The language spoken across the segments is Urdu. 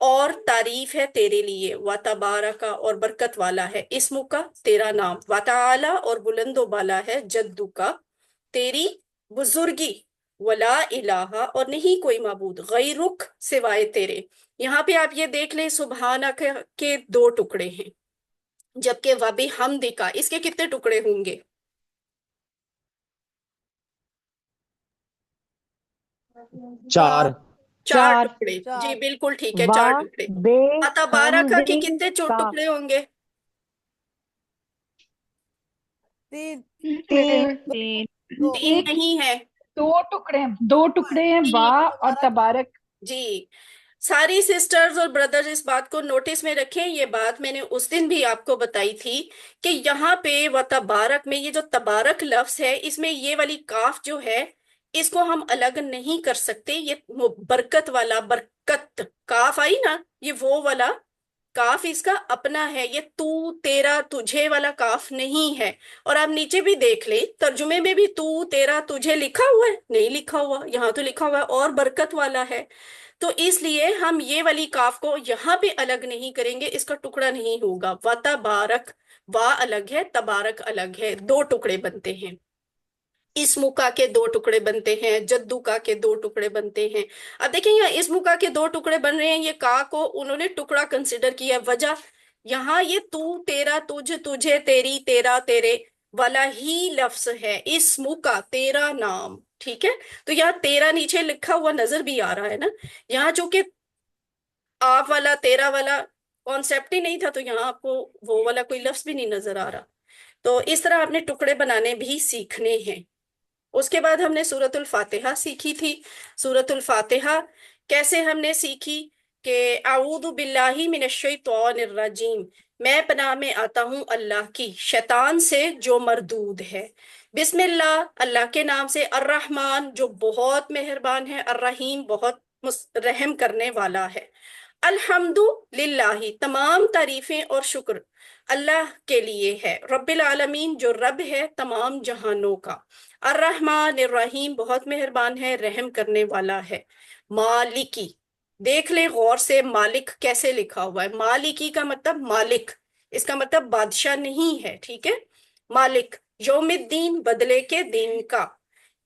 اور تعریف ہے تیرے لیے، و تبارک اور برکت والا ہے، اسم کا تیرا نام، و تعالی اور بلند و بالا ہے، جدو کا تیری بزرگی، ولا الہ اور نہیں کوئی معبود، غیرک سوائے تیرے۔ یہاں پہ آپ یہ دیکھ لیں سبحانک کے دو ٹکڑے ہیں، جبکہ وبی حمدکا اس کے کتنے ٹکڑے ہوں گے؟ چار۔ چار چار۔ ٹکڑے، جی بالکل ٹھیک ہے، وا چار ٹکڑے۔ بے تبارکا کے حمدی کتنے کا ٹکڑے ہوں گے؟ تین تین نہیں ہے، دو ٹکڑے ہیں، با اور تبارک۔ جی ساری سسٹرز اور بردرز اس بات کو نوٹس میں رکھیں، یہ بات میں نے اس دن بھی آپ کو بتائی تھی کہ یہاں پہ و تبارک میں یہ جو تبارک لفظ ہے، اس میں یہ والی کاف جو ہے اس کو ہم الگ نہیں کر سکتے، یہ برکت والا برکت کاف آئی نا، یہ وہ والا کاف اس کا اپنا ہے، یہ تو تیرا تجھے والا کاف نہیں ہے۔ اور آپ نیچے بھی دیکھ لیں ترجمے میں بھی تو تیرا تجھے لکھا ہوا ہے، نہیں لکھا ہوا، یہاں تو لکھا ہوا ہے اور برکت والا ہے، تو اس لیے ہم یہ والی کاف کو یہاں پہ الگ نہیں کریں گے، اس کا ٹکڑا نہیں ہوگا۔ و تبارک، وا الگ ہے، تبارک الگ ہے، دو ٹکڑے بنتے ہیں۔ اسم کا کے دو ٹکڑے بنتے ہیں، جدو کا کے دو ٹکڑے بنتے ہیں۔ اب دیکھیں یہاں اسم کا کے دو ٹکڑے بن رہے ہیں، یہ کا کو انہوں نے ٹکڑا کنسیڈر کیا، وجہ یہاں یہ تو تیرا تجھ تجھے تیری تیرا تیرے والا ہی لفظ ہے، اسم کا تیرا نام، ٹھیک ہے؟ تو یہاں تیرا نیچے لکھا ہوا نظر بھی آ رہا ہے نا، یہاں چونکہ آپ والا تیرا والا کانسیپٹ ہی نہیں تھا تو یہاں آپ کو وہ والا کوئی لفظ بھی نہیں نظر آ رہا، تو اس طرح آپ نے ٹکڑے بنانے بھی سیکھنے ہیں۔ اس کے بعد ہم نے سورۃ الفاتحہ سیکھی تھی۔ سورۃ الفاتحہ کیسے ہم نے سیکھی کہ اعوذ باللہ من الشیطان الرجیم، میں پناہ میں آتا ہوں اللہ کی شیطان سے جو مردود ہے، بسم اللہ اللہ کے نام سے، الرحمن جو بہت مہربان ہے، الرحیم بہت رحم کرنے والا ہے، الحمد للہ تمام تعریفیں اور شکر اللہ کے لیے ہے، رب العالمین جو رب ہے تمام جہانوں کا، الرحمن الرحیم بہت مہربان ہے، رحم کرنے والا ہے، مالکی دیکھ لیں غور سے مالک کیسے لکھا ہوا ہے، مالکی کا مطلب مالک، اس کا مطلب بادشاہ نہیں ہے، ٹھیک ہے؟ مالک، یوم الدین بدلے کے دن کا،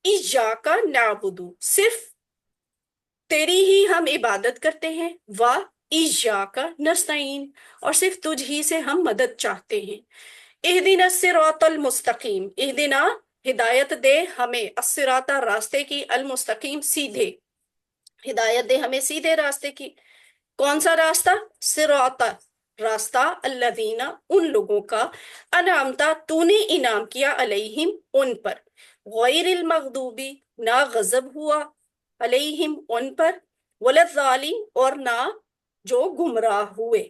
ایاکا نعبدو صرف تیری ہی ہم عبادت کرتے ہیں، ایاکا نستعین اور صرف تجھ ہی سے ہم مدد چاہتے ہیں، اہدنا الصراط المستقیم، اہدنا ہدایت دے ہمیں، الصراط راستے کی، المستقیم سیدھے، ہدایت دے ہمیں سیدھے راستے کی، کون سا راستہ؟ صراط راستہ، الذین ان لوگوں کا، انعمتا تو نے انعام کیا، علیہم ان پر، غیر المغضوبی نہ غضب ہوا، علیہم ان پر، ولضالین اور نہ جو گمراہ ہوئے۔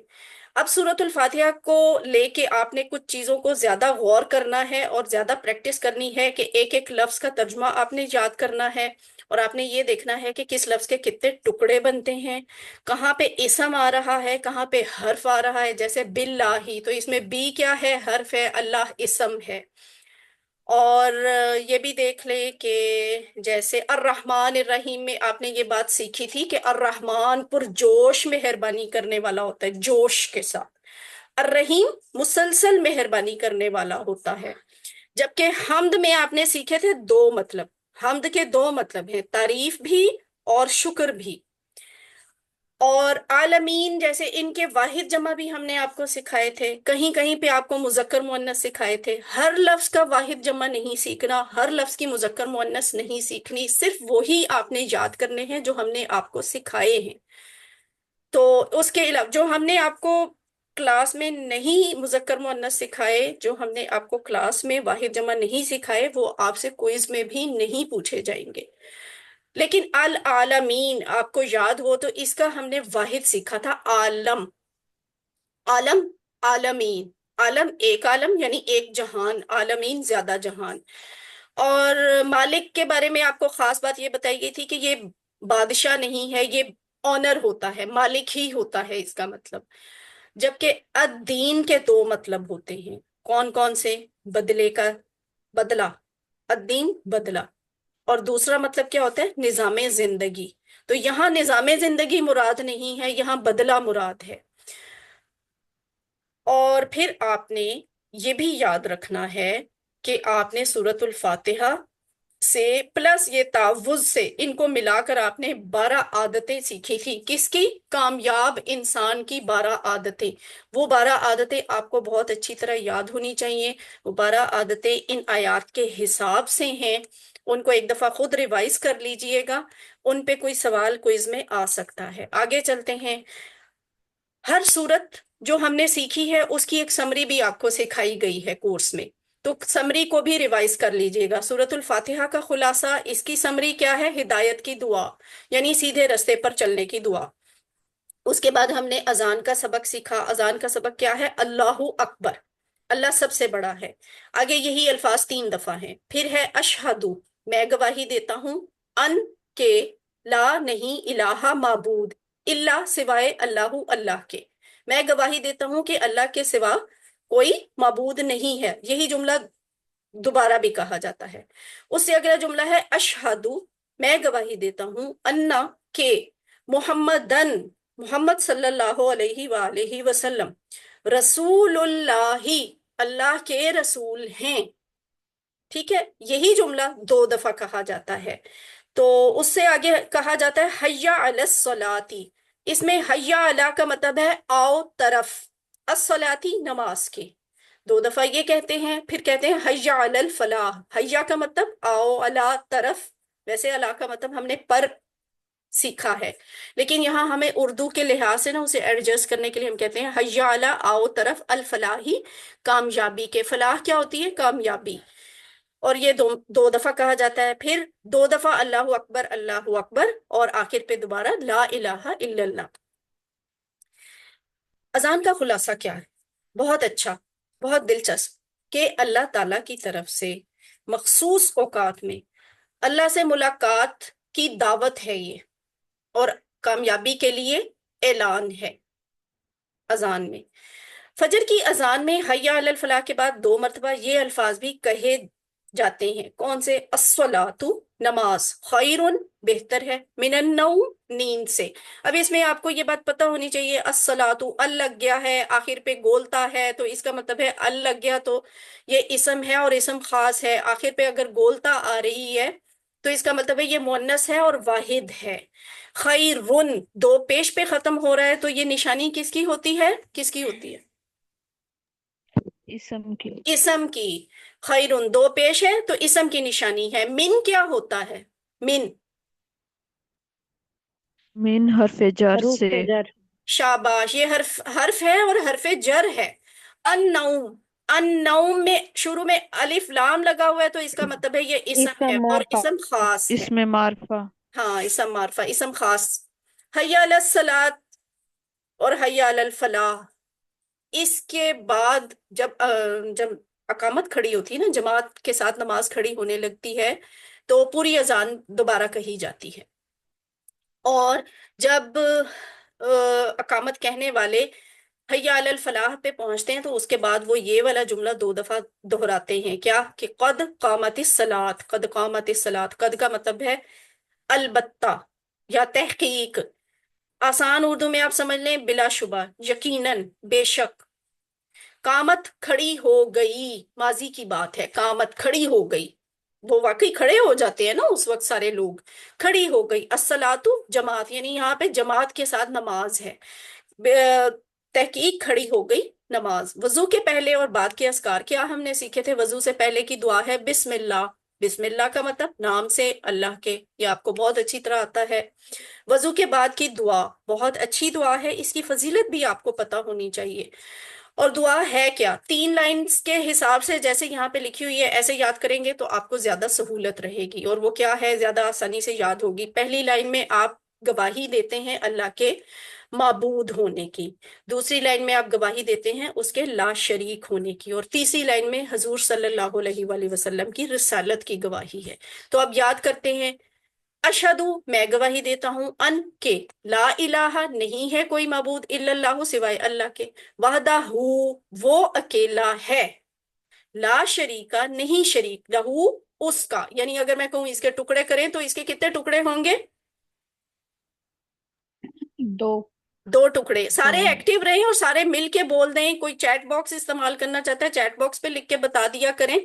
اب سورۃ الفاتحہ کو لے کے آپ نے کچھ چیزوں کو زیادہ غور کرنا ہے اور زیادہ پریکٹس کرنی ہے کہ ایک ایک لفظ کا ترجمہ آپ نے یاد کرنا ہے، اور آپ نے یہ دیکھنا ہے کہ کس لفظ کے کتنے ٹکڑے بنتے ہیں، کہاں پہ اسم آ رہا ہے، کہاں پہ حرف آ رہا ہے، جیسے باللہ تو اس میں بی کیا ہے؟ حرف ہے، اللہ اسم ہے۔ اور یہ بھی دیکھ لیں کہ جیسے الرحمن الرحیم میں آپ نے یہ بات سیکھی تھی کہ الرحمن پرجوش مہربانی کرنے والا ہوتا ہے، جوش کے ساتھ، الرحیم مسلسل مہربانی کرنے والا ہوتا ہے، جبکہ حمد میں آپ نے سیکھے تھے دو مطلب، حمد کے دو مطلب ہیں، تعریف بھی اور شکر بھی، اور عالمین جیسے ان کے واحد جمع بھی ہم نے آپ کو سکھائے تھے، کہیں کہیں پہ آپ کو مذکر مؤنث سکھائے تھے، ہر لفظ کا واحد جمع نہیں سیکھنا، ہر لفظ کی مذکر مؤنث نہیں سیکھنی، صرف وہی آپ نے یاد کرنے ہیں جو ہم نے آپ کو سکھائے ہیں۔ تو اس کے علاوہ جو ہم نے آپ کو کلاس میں نہیں مذکر مؤنث سکھائے، جو ہم نے آپ کو کلاس میں واحد جمع نہیں سکھائے، وہ آپ سے کوئز میں بھی نہیں پوچھے جائیں گے، لیکن العالمین آپ کو یاد ہو تو اس کا ہم نے واحد سیکھا تھا، عالم، عالم، عالمین، عالم ایک عالم یعنی ایک جہان، عالمین زیادہ جہان۔ اور مالک کے بارے میں آپ کو خاص بات یہ بتائی گئی تھی کہ یہ بادشاہ نہیں ہے، یہ آنر ہوتا ہے، مالک ہی ہوتا ہے اس کا مطلب، جبکہ الدین کے دو مطلب ہوتے ہیں، کون کون سے؟ بدلے کا بدلہ، الدین بدلہ، اور دوسرا مطلب کیا ہوتا ہے؟ نظام زندگی۔ تو یہاں نظام زندگی مراد نہیں ہے، یہاں بدلہ مراد ہے۔ اور پھر آپ نے یہ بھی یاد رکھنا ہے کہ آپ نے سورۃ الفاتحہ سے پلس یہ تعوذ سے ان کو ملا کر آپ نے 12 عادتیں سیکھی تھی۔ کس کی؟ کامیاب انسان کی 12 عادتیں۔ وہ 12 عادتیں آپ کو بہت اچھی طرح یاد ہونی چاہیے۔ وہ 12 عادتیں ان آیات کے حساب سے ہیں، ان کو ایک دفعہ خود ریوائز کر لیجئے گا، ان پہ کوئی سوال کوئز میں آ سکتا ہے۔ آگے چلتے ہیں۔ ہر صورت جو ہم نے سیکھی ہے اس کی ایک سمری بھی آپ کو سکھائی گئی ہے کورس میں، تو سمری کو بھی ریوائز کر لیجئے گا۔ سورۃ الفاتحہ کا خلاصہ، اس کی سمری کیا ہے؟ ہدایت کی دعا، یعنی سیدھے رستے پر چلنے کی دعا۔ اس کے بعد ہم نے اذان کا سبق سیکھا۔ اذان کا سبق کیا ہے؟ اللہ اکبر، اللہ سب سے بڑا ہے۔ آگے یہی الفاظ 3 دفعہ ہیں۔ پھر ہے اشہدو، میں گواہی دیتا ہوں، ان کے، لا نہیں الہ معبود، الا سوائے اللہ، اللہ کے، میں گواہی دیتا ہوں کہ اللہ کے سوا کوئی معبود نہیں ہے۔ یہی جملہ دوبارہ بھی کہا جاتا ہے۔ اس سے اگلا جملہ ہے اشہدو، میں گواہی دیتا ہوں، انا کہ، محمدن، محمد صلی اللہ علیہ وآلہ وسلم، رسول اللہ، اللہ کے رسول ہیں۔ ٹھیک ہے، یہی جملہ 2 دفعہ کہا جاتا ہے۔ تو اس سے آگے کہا جاتا ہے حیا علی الصلاۃ، اس میں حیا علی کا مطلب ہے آؤ طرف، الصلاۃ نماز کے، 2 دفعہ یہ کہتے ہیں۔ پھر کہتے ہیں حیا علی الفلاح، حیا کا مطلب آؤ، علی طرف، ویسے علی کا مطلب ہم نے پر سیکھا ہے، لیکن یہاں ہمیں اردو کے لحاظ سے نا اسے ایڈجسٹ کرنے کے لیے ہم کہتے ہیں حیا علی، آؤ طرف، الفلاحی، کامیابی کے، فلاح کیا ہوتی ہے؟ کامیابی۔ اور یہ 2 دفعہ کہا جاتا ہے۔ پھر 2 دفعہ اللہ اکبر، اللہ اکبر، اور آخر پہ دوبارہ لا الہ الا اللہ۔ اذان کا خلاصہ کیا ہے؟ بہت اچھا، بہت دلچسپ، کہ اللہ تعالیٰ کی طرف سے مخصوص اوقات میں اللہ سے ملاقات کی دعوت ہے یہ، اور کامیابی کے لیے اعلان ہے اذان میں۔ فجر کی اذان میں حیا علی الفلاح کے بعد 2 مرتبہ یہ الفاظ بھی کہے جاتے ہیں۔ کون سے؟ الصلاۃ، نماز، خیرن، بہتر ہے، من النوم، نیند سے۔ اب اس میں آپ کو یہ بات پتہ ہونی چاہیے، الصلاۃ، ال لگ گیا ہے، آخر پہ گولتا ہے، تو اس کا مطلب ہے ال لگ گیا تو یہ اسم ہے اور اسم خاص ہے۔ آخر پہ اگر گولتا آ رہی ہے تو اس کا مطلب ہے یہ مؤنث ہے اور واحد ہے۔ خیرن، 2 پیش پہ ختم ہو رہا ہے، تو یہ نشانی کس کی ہوتی ہے؟ کس کی ہوتی ہے؟ اسم کی۔ اسم کی۔ خیرن 2 پیش ہے تو اسم کی نشانی ہے۔ من کیا ہوتا ہے؟ من، من حرف جر حروف سے۔ جر، شاباش، یہ حرف ہے اور حرف جر ہے۔ النوم، النوم میں شروع میں الف لام لگا ہوا ہے تو اس کا مطلب ہے یہ اسم ہے اسم اور معرفہ، اسم خاص ہے۔ اسم معرفہ۔ ہاں، اسم معرفہ، اسم خاص۔ حیا علی الصلاۃ اور حیا علی الفلاح، اس کے بعد جب اقامت کھڑی ہوتی ہے نا، جماعت کے ساتھ نماز کھڑی ہونے لگتی ہے، تو پوری اذان دوبارہ کہی جاتی ہے۔ اور جب اقامت کہنے والے حیا علی الفلاح پہ پہنچتے ہیں تو اس کے بعد وہ یہ والا جملہ 2 دفعہ دہراتے ہیں، کیا؟ کہ قد قامت الصلاۃ، قد قامت الصلاۃ۔ قد کا مطلب ہے البتہ یا تحقیق، آسان اردو میں آپ سمجھ لیں بلا شبہ، یقیناً، بے شک۔ قامت کھڑی ہو گئی، ماضی کی بات ہے، قامت کھڑی ہو گئی، وہ واقعی کھڑے ہو جاتے ہیں نا اس وقت سارے لوگ، کھڑی ہو گئی۔ الصلاۃ، جماعت، یعنی یہاں پہ جماعت کے ساتھ نماز ہے، تحقیق کھڑی ہو گئی نماز۔ وضو کے پہلے اور بعد کے اذکار کیا ہم نے سیکھے تھے؟ وضو سے پہلے کی دعا ہے بسم اللہ، بسم اللہ کا مطلب نام سے اللہ کے، یہ آپ کو بہت اچھی طرح آتا ہے۔ وضو کے بعد کی دعا بہت اچھی دعا ہے، اس کی فضیلت بھی آپ کو پتہ ہونی چاہیے۔ اور دعا ہے کیا؟ 3 لائنز کے حساب سے جیسے یہاں پہ لکھی ہوئی ہے ایسے یاد کریں گے تو آپ کو زیادہ سہولت رہے گی، اور وہ کیا ہے؟ زیادہ آسانی سے یاد ہوگی۔ پہلی لائن میں آپ گواہی دیتے ہیں اللہ کے معبود ہونے کی، دوسری لائن میں آپ گواہی دیتے ہیں اس کے لا شریک ہونے کی، اور تیسری لائن میں حضور صلی اللہ علیہ وآلہ وسلم کی رسالت کی گواہی ہے۔ تو اب یاد کرتے ہیں، اشہدو، میں گواہی دیتا ہوں، ان کے، لا الہ، نہیں ہے کوئی معبود، الا اللہ، سوائے اللہ کے، وحدہ، وہ اکیلا ہے، لا شریکہ، نہیں شریک، لہو، اس کا، یعنی اگر میں کہوں اس کے ٹکڑے کریں تو اس کے کتنے ٹکڑے ہوں گے؟ دو ٹکڑے. سارے ایکٹیو رہیں اور سارے مل کے بول دیں. کوئی چیٹ باکس استعمال کرنا چاہتا ہے چیٹ باکس پہ لکھ کے بتا دیا کریں.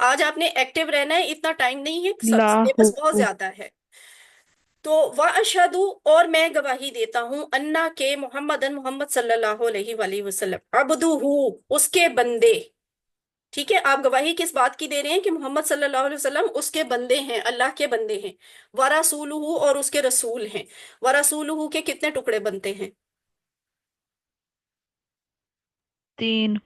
آج آپ نے ایکٹیو رہنا ہے, اتنا ٹائم نہیں ہے, سلیبس بہت زیادہ ہے. تو وَأَشْهَدُ, اور میں گواہی دیتا ہوں, انا کے محمد صلی اللہ علیہ وآلہ وسلم, عبدہ, اس کے بندے. ٹھیک ہے, آپ گواہی کس بات کی دے رہے ہیں کہ محمد صلی اللہ علیہ وسلم اس کے بندے ہیں, اللہ کے بندے ہیں. وَرَسُولُهُ, اور اس کے رسول ہیں. وَرَسُولُهُ کے کتنے ٹکڑے بنتے ہیں؟ 3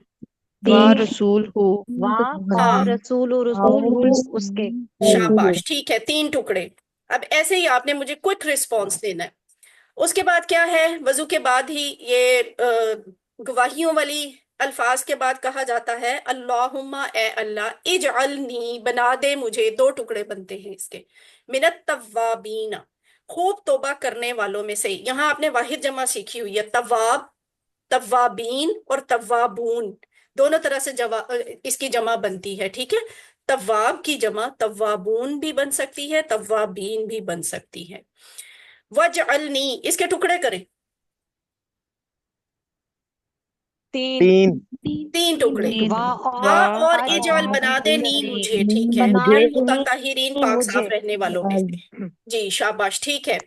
تین. رسول ہو ہاں, رسول رسول اس کے. شاباش, ٹھیک ہے, 3 ٹکڑے. اب ایسے ہی آپ نے مجھے کوئک رسپانس دینا ہے. اس کے بعد کیا ہے؟ وضو کے بعد ہی یہ گواہیوں والی الفاظ کے بعد کہا جاتا ہے اللہم, اے اللہ, اجعلنی, بنا دے مجھے, 2 ٹکڑے بنتے ہیں اس کے, من التوابین, خوب توبہ کرنے والوں میں سے. یہاں آپ نے واحد جمع سیکھی ہوئی ہے, تواب, توابین اور توابون, دونوں طرح سے اس کی جمع بنتی ہے. ٹھیک ہے, تواب کی جمع توابون بھی بن سکتی ہے, توابین بھی بن سکتی ہے. وَجْعَلْنِی, اس کے ٹکڑے کریں, 3. 3 ٹکڑے. وا اور اجعل, بنا دے, نی, مجھے. ٹھیک ہے, بنا دے المتطہرین, پاک صاف مجھے. رہنے والوں میں سے. جی شاباش, ٹھیک ہے.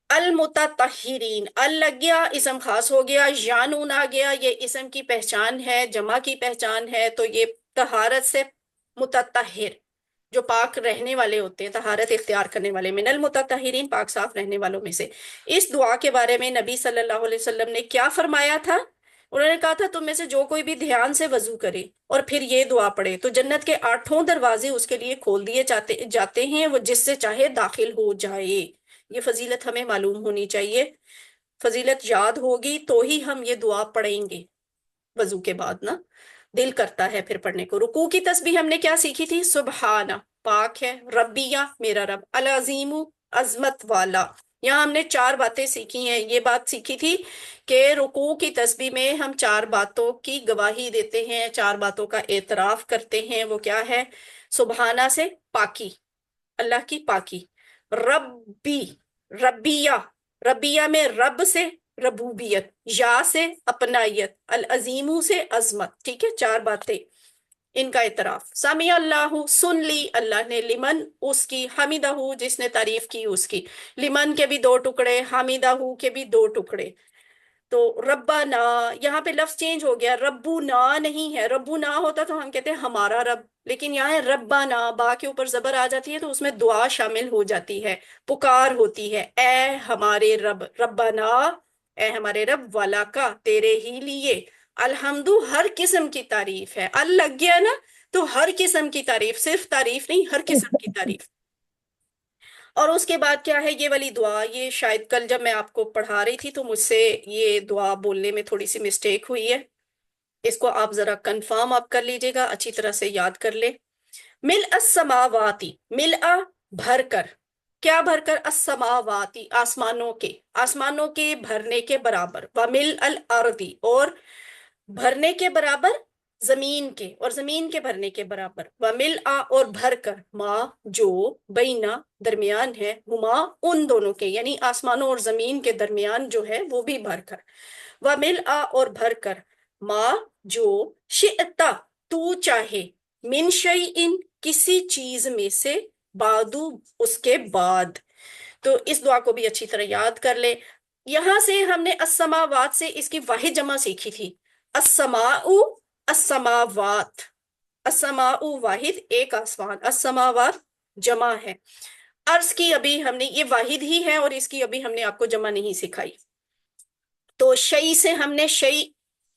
المتطہرین, ال لگ گیا, اسم خاص ہو گیا, یا نون آ گیا, یہ اسم کی پہچان ہے, جمع کی پہچان ہے, تو یہ طہارت سے متطہر, جو پاک رہنے والے ہوتے ہیں, طہارت اختیار کرنے والے, من المتطہرین, پاک صاف رہنے والوں میں سے. اس دعا کے بارے میں نبی صلی اللہ علیہ وسلم نے کیا فرمایا تھا؟ انہوں نے کہا تھا تم میں سے جو کوئی بھی دھیان سے وضو کرے اور پھر یہ دعا پڑھے تو جنت کے 8 دروازے اس کے لیے کھول دیے جاتے ہیں, وہ جس سے چاہے داخل ہو جائے. یہ فضیلت ہمیں معلوم ہونی چاہیے, فضیلت یاد ہوگی تو ہی ہم یہ دعا پڑھیں گے وضو کے بعد نا, دل کرتا ہے پھر پڑھنے کو. رکوع کی تسبیح ہم نے کیا سیکھی تھی؟ سبحانہ, پاک ہے, ربیہ, میرا رب, العظیم, عظمت والا. یہاں ہم نے 4 باتیں سیکھی ہیں. یہ بات سیکھی تھی کہ رکوع کی تسبیح میں ہم 4 باتوں کی گواہی دیتے ہیں, 4 باتوں کا اعتراف کرتے ہیں. وہ کیا ہے؟ سبحانہ سے پاکی, اللہ کی پاکی. ربی, ربیہ, ربیہ میں رب سے ربوبیت, یا سے اپنائیت, العظیم سے عظمت. ٹھیک ہے, 4 باتیں, ان کا اعتراف. سمیع اللہ, سن لی اللہ نے, لمن, اس کی, حمیدہ, جس نے تعریف کی اس کی. لمن کے بھی 2 ٹکڑے, حمیدہ کے بھی 2 ٹکڑے. تو ربنا, یہاں پہ لفظ چینج ہو گیا, ربنا نہیں ہے. ربنا ہوتا تو ہم کہتے ہیں ہمارا رب, لیکن یہاں ہے ربنا, با کے اوپر زبر آ جاتی ہے تو اس میں دعا شامل ہو جاتی ہے, پکار ہوتی ہے. اے ہمارے رب, ربنا, اے ہمارے رب, والا کا, تیرے ہی لیے, الحمد, ہر قسم کی تعریف ہے. ال لگ گیا نا, تو ہر قسم کی تعریف, صرف تعریف نہیں, ہر قسم کی تعریف. اور اس کے بعد کیا ہے یہ والی دعا؟ یہ شاید کل جب میں آپ کو پڑھا رہی تھی تو مجھ سے یہ دعا بولنے میں تھوڑی سی مسٹیک ہوئی ہے, اس کو آپ ذرا کنفرم آپ کر لیجئے گا, اچھی طرح سے یاد کر لیں. ملء السماواتی, ملء, بھر کر, کیا بھر کر؟ السماواتی, آسمانوں کے, آسمانوں کے بھرنے کے برابر. وملء الارضی, اور بھرنے کے برابر زمین کے, اور زمین کے بھرنے کے برابر. وملء, اور بھر کر, ما, جو, بینا, درمیان ہے, ہما, ان دونوں کے, یعنی آسمانوں اور زمین کے درمیان جو ہے وہ بھی بھر کر. وملء, اور بھر کر, ما, جو, شئتا, تو چاہے, من شیئن, کسی چیز میں سے, بعدو, اس کے بعد. تو اس دعا کو بھی اچھی طرح یاد کر لے. یہاں سے ہم نے السماوات سے اس کی واحد جمع سیکھی تھی, السماء, السماوات. السماء واحد, ایک آسمان, السماوات جمع ہے. عرض کی ابھی ہم نے, یہ واحد ہی ہے اور اس کی ابھی ہم نے آپ کو جمع نہیں سکھائی. تو شیء سے ہم نے شیء,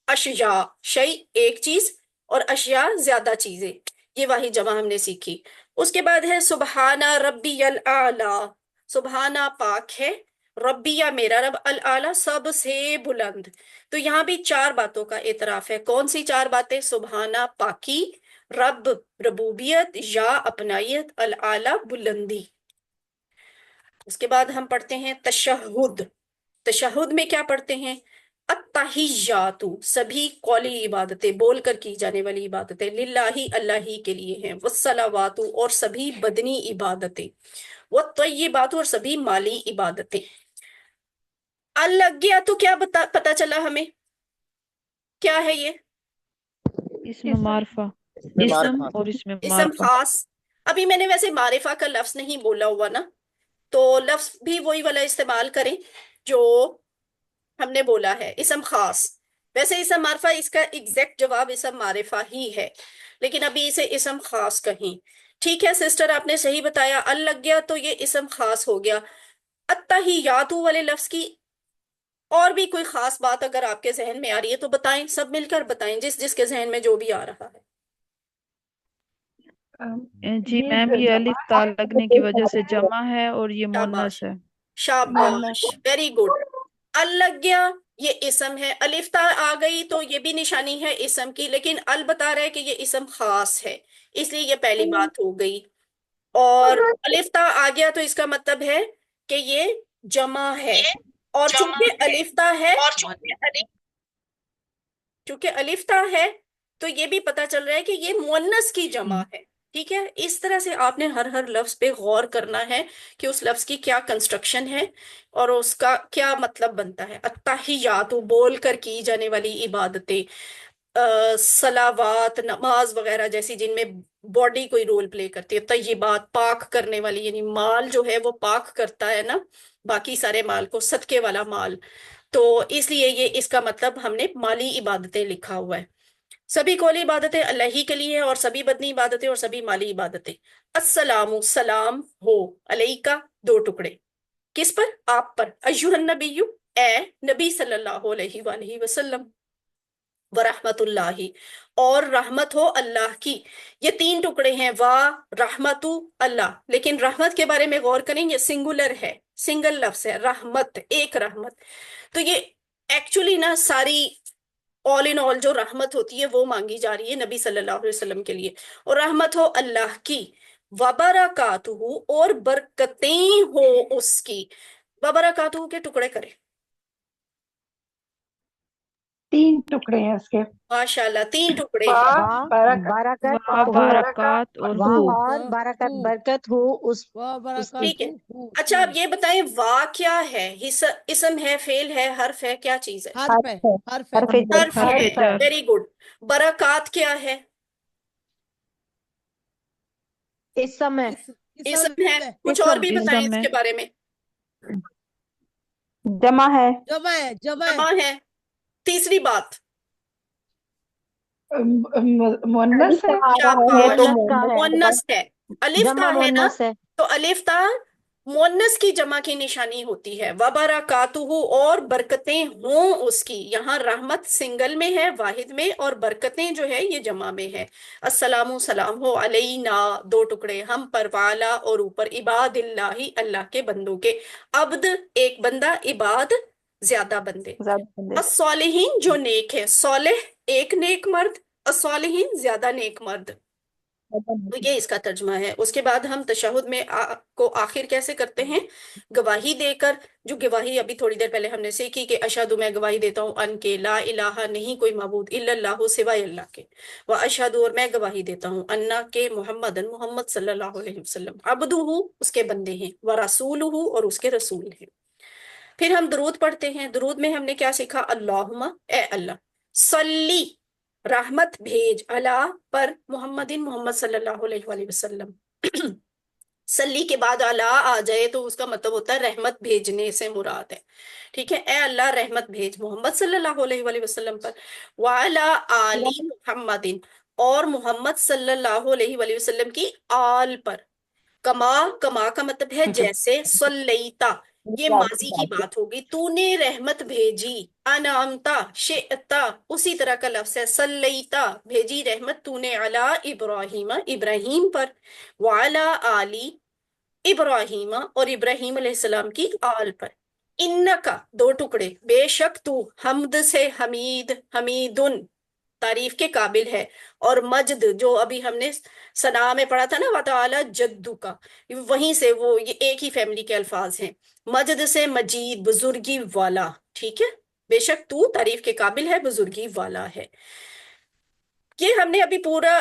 اشیاء, شیء ایک چیز اور اشیاء زیادہ چیزیں, یہ واحد جمع ہم نے سیکھی. اس کے بعد ہے سبحانہ ربی الاعلی, سبحانہ پاک ہے, ربیہ میرا رب, الاعلی سب سے بلند. تو یہاں بھی 4 باتوں کا اعتراف ہے. کون سی 4 باتیں؟ سبحانہ پاکی, رب ربوبیت, یا اپنائیت, الاعلی بلندی. اس کے بعد ہم پڑھتے ہیں تشہد. تشہد میں کیا پڑھتے ہیں؟ التحیات, سبھی قولی عبادتیں, بول کر کی جانے والی عبادتیں, للہ, اللہ ہی کے لیے ہیں. والصلوات, اور سبھی بدنی عبادتیں. والطیبات, اور سبھی مالی عبادتیں. ال لگ گیا تو کیا پتا چلا ہمیں کیا ہے یہ؟ اسم معرفہ، اسم اسم معرفہ، اور اسم اسم معرفہ. خاص. ابھی میں نے ویسے معرفہ کا لفظ نہیں بولا ہوا نا، تو لفظ بھی وہی والا استعمال کریں جو ہم نے بولا ہے، اسم خاص. ویسے اسم معرفہ اس کا ایگزیکٹ جواب اسم معرفہ ہی ہے، لیکن ابھی اسے اسم خاص کہیں. ٹھیک ہے سسٹر، آپ نے صحیح بتایا، ال لگ گیا تو یہ اسم خاص ہو گیا. التحیاتو والے لفظ کی اور بھی کوئی خاص بات اگر آپ کے ذہن میں آ رہی ہے تو بتائیں، سب مل کر بتائیں، جس جس کے ذہن میں جو بھی آ رہا ہے. جی میم، یہ الف تا لگنے کی وجہ سے جمع ہے اور یہ شاباش مونس ہے. شاباش، ویری گڈ. ال لگ گیا یہ اسم ہے، الف تا آ گئی تو یہ بھی نشانی ہے اسم کی، لیکن ال بتا رہا ہے کہ یہ اسم خاص ہے، اس لیے یہ پہلی بات ہو گئی. اور الف تا آ گیا تو اس کا مطلب ہے کہ یہ جمع ہے، اور چونکہ الف تا ہے، چونکہ الف تا ہے تو یہ بھی پتا چل رہا ہے کہ یہ مؤنث کی جمع ہے. ٹھیک ہے، اس طرح سے آپ نے ہر لفظ پہ غور کرنا ہے کہ اس لفظ کی کیا کنسٹرکشن ہے اور اس کا کیا مطلب بنتا ہے. التحیات بول کر کی جانے والی عبادتیں، صلوات، نماز وغیرہ جیسی جن میں باڈی کوئی رول پلے کرتی ہے. طیبات پاک کرنے والی، یعنی مال جو ہے وہ پاک کرتا ہے نا باقی سارے مال کو، صدقے والا مال. تو اس لیے یہ اس کا مطلب ہم نے مالی عبادتیں لکھا ہوا ہے. سبھی قولی عبادتیں اللہ ہی کے لیے اور سبھی بدنی عبادتیں اور سبھی مالی عبادتیں. السلام، سلام ہو، علیکہ دو ٹکڑے، کس پر؟ آپ پر. ایھا النبی، اے نبی صلی اللہ علیہ وآلہ وسلم. ورحمت اللہ، اور رحمت ہو اللہ کی. یہ تین ٹکڑے ہیں، رحمت اللہ، لیکن رحمت کے بارے میں غور کریں، یہ سنگولر ہے، سنگل لفظ ہے، رحمت ایک رحمت. تو یہ ایکچولی نا ساری آل ان آل جو رحمت ہوتی ہے وہ مانگی جا رہی ہے نبی صلی اللہ علیہ وسلم کے لیے. اور رحمت ہو اللہ کی، وبرکاتہ، اور برکتیں ہو اس کی. وبرکاتہ کے ٹکڑے کریں. تین ٹکڑے ہیں اس کے. ماشاءاللہ، تین ٹکڑے با ہیں. برکت وا برکات اور ہو. اور برکت ہو اس اس کی. ٹھیک ہے. اچھا آپ یہ بتائیں، وا کیا ہے؟ اسم ہے، فعل ہے، حرف ہے، کیا چیز ہے؟ حرف حرف ہے. حرف جر. Very good. برکات کیا ہے؟ اسم ہے. اسم ہے. کچھ اور بھی بتائیں اسم اس ہے. کے بارے میں. جمع ہے. جمع ہے. تیسری بات. مونس ہے. شاباش، مؤنث کا ہے. مؤنث ہے. الف جمع تا ہے نا، مؤنث ہے. تو الف تا مؤنث کی جمع کی نشانی ہوتی ہے. وبرکاتہ، اور برکتیں ہوں اس کی. یہاں رحمت سنگل میں ہے، واحد میں، اور برکتیں جو ہے یہ جمع میں ہے. السلام، سلام ہو، علینا دو ٹکڑے، ہم پر، والا اور اوپر، عباد اللہ اللہ کے بندوں کے. عبد ایک بندہ، عباد زیادہ بندے. الصالحین جو نیک ہے، صالح ایک نیک مرد، الصالحین زیادہ نیک مرد. تو یہ اس کا ترجمہ ہے. اس کے بعد ہم تشہد میں کو آخر کیسے کرتے ہیں؟ گواہی دے کر. جو گواہی ابھی تھوڑی دیر پہلے ہم نے سیکھی کہ اشہد، میں گواہی دیتا ہوں، ان کے، لا الہ نہیں کوئی معبود، الا اللہ سوائے اللہ کے، و اشہد اور میں گواہی دیتا ہوں، انا کے محمد محمد صلی اللہ علیہ وسلم، عبدہ اس کے بندے ہیں، و رسولہ اور اس کے رسول ہیں. پھر ہم درود پڑھتے ہیں. درود میں ہم نے کیا سیکھا؟ اللہم اے اللہ، صلی رحمت بھیج، اللہ پر، محمد محمد صلی اللہ علیہ وآلہ وسلم. صلی کے بعد اللہ آ جائے تو اس کا مطلب ہوتا ہے رحمت بھیجنے سے مراد ہے. ٹھیک ہے، اے اللہ رحمت بھیج محمد صلی اللہ علیہ وآلہ وسلم پر، وعلی آل محمد، اور محمد صلی اللہ علیہ وآلہ وسلم کی آل پر. کما، کما کا مطلب ہے جیسے، صلیتا یہ ماضی کی بات ہوگی، تو نے رحمت بھیجی، انعمتا شئتا اسی طرح کا لفظ ہے، صلیتا بھیجی رحمت تو نے، علی ابراہیم ابراہیم پر، وعلی آلی ابراہیم اور ابراہیم علیہ السلام کی آل پر. انکا دو ٹکڑے، بے شک تو، حمد سے حمید، حمیدن تعریف کے قابل ہے، اور مجد جو ابھی ہم نے ثنا میں پڑھا تھا نا، وَتَعَالَى جَدُّكَ، وہیں سے وہ یہ ایک ہی فیملی کے الفاظ ہیں. مجد سے مجید، بزرگی والا. ٹھیک ہے، بے شک تو تعریف کے قابل ہے، بزرگی والا ہے. یہ ہم نے ابھی پورا